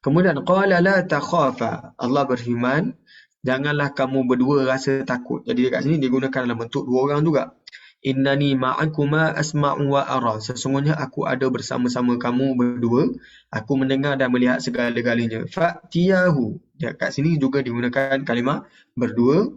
[SPEAKER 1] Kemudian qala la takhafa, Allah berfirman, janganlah kamu berdua rasa takut. Jadi dekat sini digunakan dalam bentuk dua orang juga. Innani ma'akuma asma'u wa ara, sesungguhnya aku ada bersama-sama kamu berdua, aku mendengar dan melihat segala-galanya. Fa'tiyahu, dekat sini juga digunakan kalimah berdua.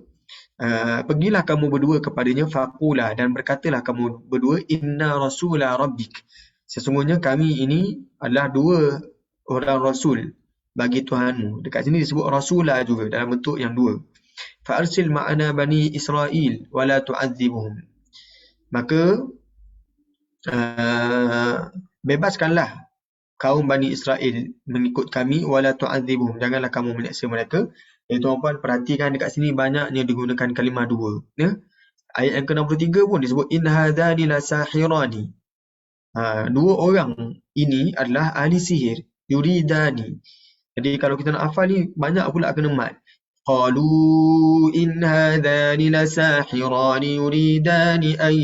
[SPEAKER 1] Pergilah kamu berdua kepadanya, faqula, dan berkatalah kamu berdua, inna rasula rabbik, sesungguhnya kami ini adalah dua orang rasul bagi Tuhanmu. Dekat sini disebut rasulah juga dalam bentuk yang dua. Fa'arsil ma'ana bani Israel wala tu'adzibuhum, maka bebaskanlah kaum Bani Israel mengikut kami, wala tu'adzibuhum, janganlah kamu menyeksa mereka. Tuan-puan perhatikan dekat sini banyaknya digunakan kalimah dua, ya. Ayat yang ke-63 pun disebut in hadzani lasahirani. Dua orang ini adalah ahli sihir, yuridani. Jadi kalau kita nak hafal ni banyak pula kena mat. Qalu in hadzani lasahirani yuridani an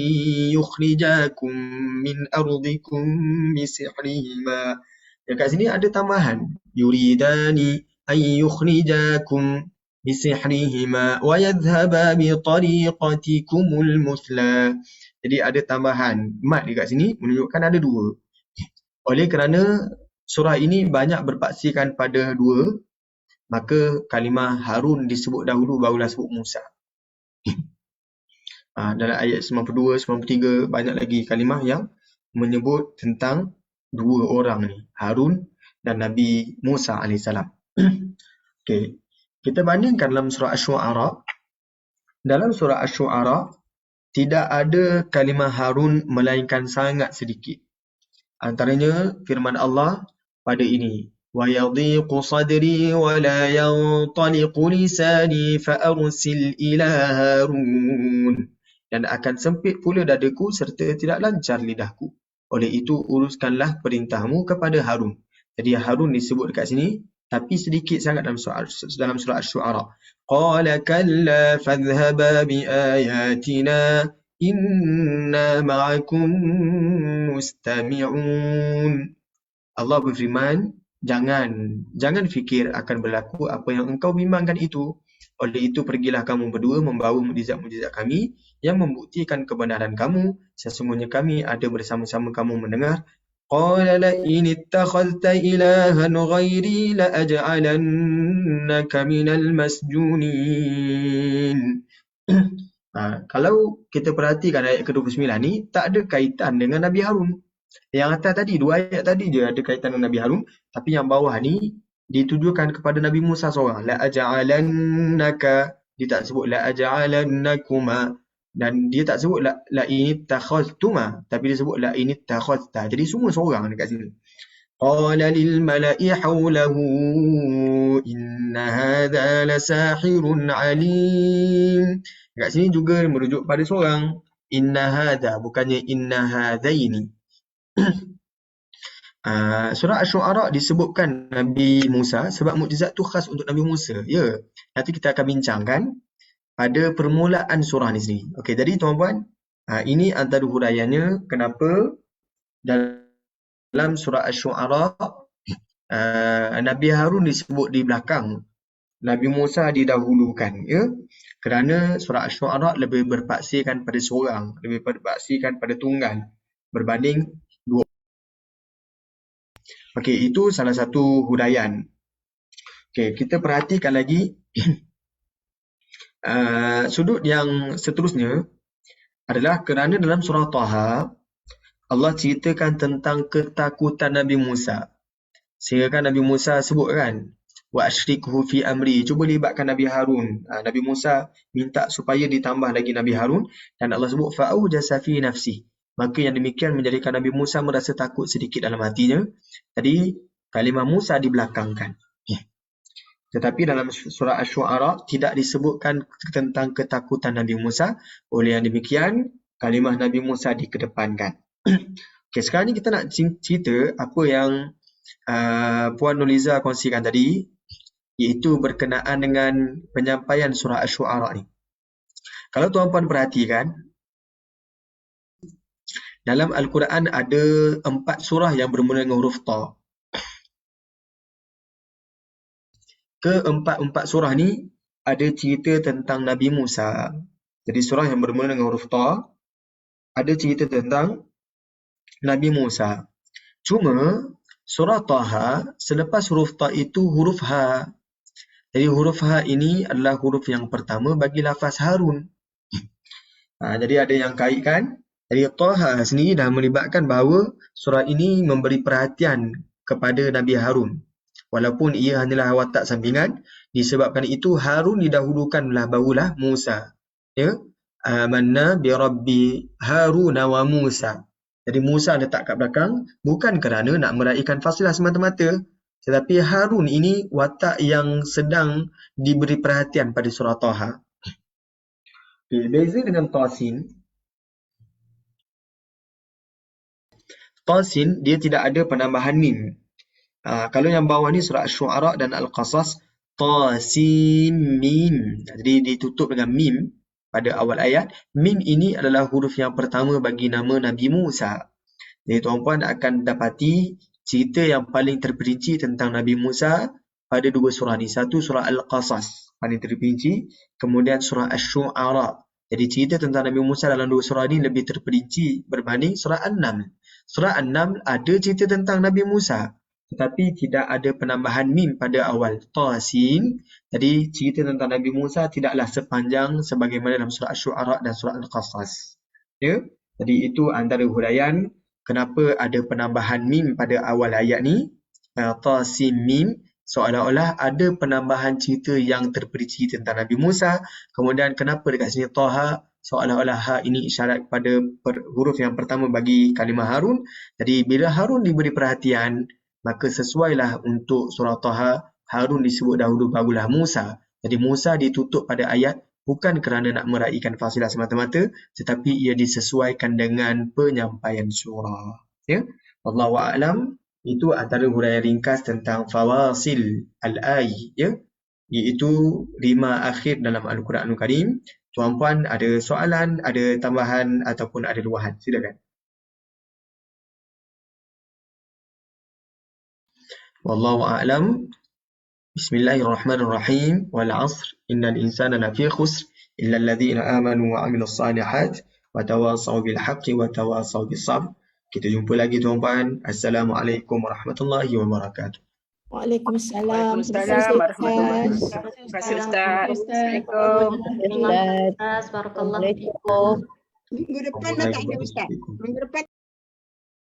[SPEAKER 1] yukhrijakum min ardikum bisihrihima. Dekat sini ada tambahan, yuridani an yukhrijakum bisihrihima wa yadhhaba bi tariqatikumul muthla. Jadi ada tambahan mat dekat sini menunjukkan ada dua. Oleh kerana surah ini banyak berpaksikan pada dua, maka kalimah Harun disebut dahulu barulah sebut Musa. Dalam ayat 92, 93 banyak lagi kalimah yang menyebut tentang dua orang ni, Harun dan Nabi Musa AS. Okay. kita bandingkan dalam surah Asy-Syu'ara. Dalam surah Asy-Syu'ara tidak ada kalimah Harun melainkan sangat sedikit. Antaranya firman Allah pada ini, wa yadhiqu sadri wa la yantaliqu lisani fa arsil ila Harun. Dan akan sempit pula dadaku serta tidak lancar lidahku. Oleh itu uruskanlah perintahmu kepada Harun. Jadi Harun disebut dekat sini tapi sedikit sangat dalam surah Asy-Syu'ara. Qala kalla fadhhaba bi ayatina inna ma'akum mustami'un. Allah berfirman, jangan fikir akan berlaku apa yang engkau bimbangkan itu. Oleh itu pergilah kamu berdua membawa mukjizat-mukjizat kami yang membuktikan kebenaran kamu. Sesungguhnya kami ada bersama-sama kamu mendengar. Qala la in ittakhadhta ilahan ghairi la aj'alannaka minal masjunin. Kalau kita perhatikan ayat ke-29 ni tak ada kaitan dengan Nabi Harun. Yang atas tadi, 2 ayat tadi je ada kaitan dengan Nabi Harun, tapi yang bawah ni ditujukan kepada Nabi Musa seorang. La aj'alannaka, dia tak sebut la aj'alannakuma, dan dia tak sebut la inittakhadhtuma, tapi dia sebut la inittakhadhta. Jadi semua seorang dekat sini. Qala lil mala'i hawlahu inna hadha lasahirun alim. Dekat sini juga merujuk pada seorang. Inna hadha, bukannya inna hadhaini. Surah Asy-Syu'ara disebutkan Nabi Musa sebab mukjizat tu khas untuk Nabi Musa. Ya, nanti kita akan bincangkan pada permulaan surah ni sendiri. Okey, jadi tuan-puan, ini antara huraiannya kenapa dalam surah Asy-Syu'ara Nabi Harun disebut di belakang, Nabi Musa didahulukan, ya. Kerana surah Asy-Syu'ara lebih berpaksikan pada seorang, lebih berpaksikan pada tunggal berbanding dua. Okey, itu salah satu huraian. Okey, kita perhatikan lagi sudut yang seterusnya adalah kerana dalam surah Taha Allah ceritakan tentang ketakutan Nabi Musa. Sehingga kan Nabi Musa sebutkan wa asyrikhu fi amri, cuba libatkan Nabi Harun. Nabi Musa minta supaya ditambah lagi Nabi Harun, dan Allah sebut fa'aujasa fi nafsi. Maka yang demikian menjadikan Nabi Musa merasa takut sedikit dalam hatinya. Tadi kalimah Musa dibelakangkan. Tetapi dalam surah Asy-Syu'ara tidak disebutkan tentang ketakutan Nabi Musa. Oleh yang demikian, kalimah Nabi Musa dikedepankan. Okay, sekarang ni kita nak cerita apa yang Puan Nurliza kongsikan tadi, iaitu berkenaan dengan penyampaian surah Asy-Syu'ara ni. Kalau tuan-puan perhatikan, dalam Al-Quran ada 4 surah yang bermula dengan huruf Ta. Keempat-empat surah ni ada cerita tentang Nabi Musa. Jadi surah yang bermula dengan huruf Ta ada cerita tentang Nabi Musa. Cuma surah Taha selepas huruf Ta itu huruf Ha. Jadi huruf Ha ini adalah huruf yang pertama bagi lafaz Harun. Jadi ada yang kaitkan. Jadi Taha sendiri dah melibatkan bahawa surah ini memberi perhatian kepada Nabi Harun. Walaupun ia hanyalah watak sampingan, disebabkan itu Harun didahulukan barulah Musa. Ya, amanna bi rabbi Harun wa Musa. Jadi Musa letak kat belakang bukan kerana nak meraihkan fasilah semata-mata, tetapi Harun ini watak yang sedang diberi perhatian pada surah Taha. Beza dengan Tasin. Tasin dia tidak ada penambahan mim. Kalau yang bawah ni surah Asy-Syu'ara dan Al-Qasas, Tasin Mim. Jadi ditutup dengan mim pada awal ayat. Mim ini adalah huruf yang pertama bagi nama Nabi Musa. Jadi tuan-puan akan dapati cerita yang paling terperinci tentang Nabi Musa pada 2 surah ni. Satu surah Al-Qasas paling terperinci, kemudian surah Asy-Syu'ara. Jadi cerita tentang Nabi Musa dalam 2 surah ni lebih terperinci berbanding surah An-Naml. Surah An-Naml ada cerita tentang Nabi Musa, tetapi tidak ada penambahan mim pada awal. Tasin. Jadi cerita tentang Nabi Musa tidaklah sepanjang sebagaimana dalam surah Asy-Syu'ara dan surah Al-Qasas. Ya? Jadi itu antara huraian kenapa ada penambahan mim pada awal ayat ni. Tasin mim. seolah-olah ada penambahan cerita yang terperinci tentang Nabi Musa. Kemudian kenapa dekat sini Taha, seolah-olah ha ini isyarat pada huruf yang pertama bagi kalimah Harun. Jadi bila Harun diberi perhatian, maka sesuailah untuk surah Taha, Harun disebut dahulu barulah Musa. Jadi Musa ditutup pada ayat bukan kerana nak meraihkan fasilah semata-mata, tetapi ia disesuaikan dengan penyampaian surah. Ya? Wallahu a'lam. Itu antara huraian ringkas tentang fawasil al-ay, ya, iaitu rima akhir dalam Al-Quranul Karim. Tuan-puan ada soalan, ada tambahan ataupun ada luahan? Silakan. Wallahu a'lam. Bismillahirrahmanirrahim. Wal 'asr innal insana lafi khusr illa alladhina amanu wa 'amilus salihat wa tawasaw bil haqqi wa tawasaw bis sabr. Kita jumpa lagi tuan-puan. Assalamualaikum warahmatullahi wabarakatuh.
[SPEAKER 3] Waalaikumsalam.
[SPEAKER 4] Waalaikumsalam warahmatullahi wabarakatuh. Terima kasih Ustaz. Assalamualaikum.
[SPEAKER 3] Assalamualaikum.
[SPEAKER 5] Barakallahu fiikum.
[SPEAKER 2] Minggu depan dah tak ada Ustaz. Minggu depan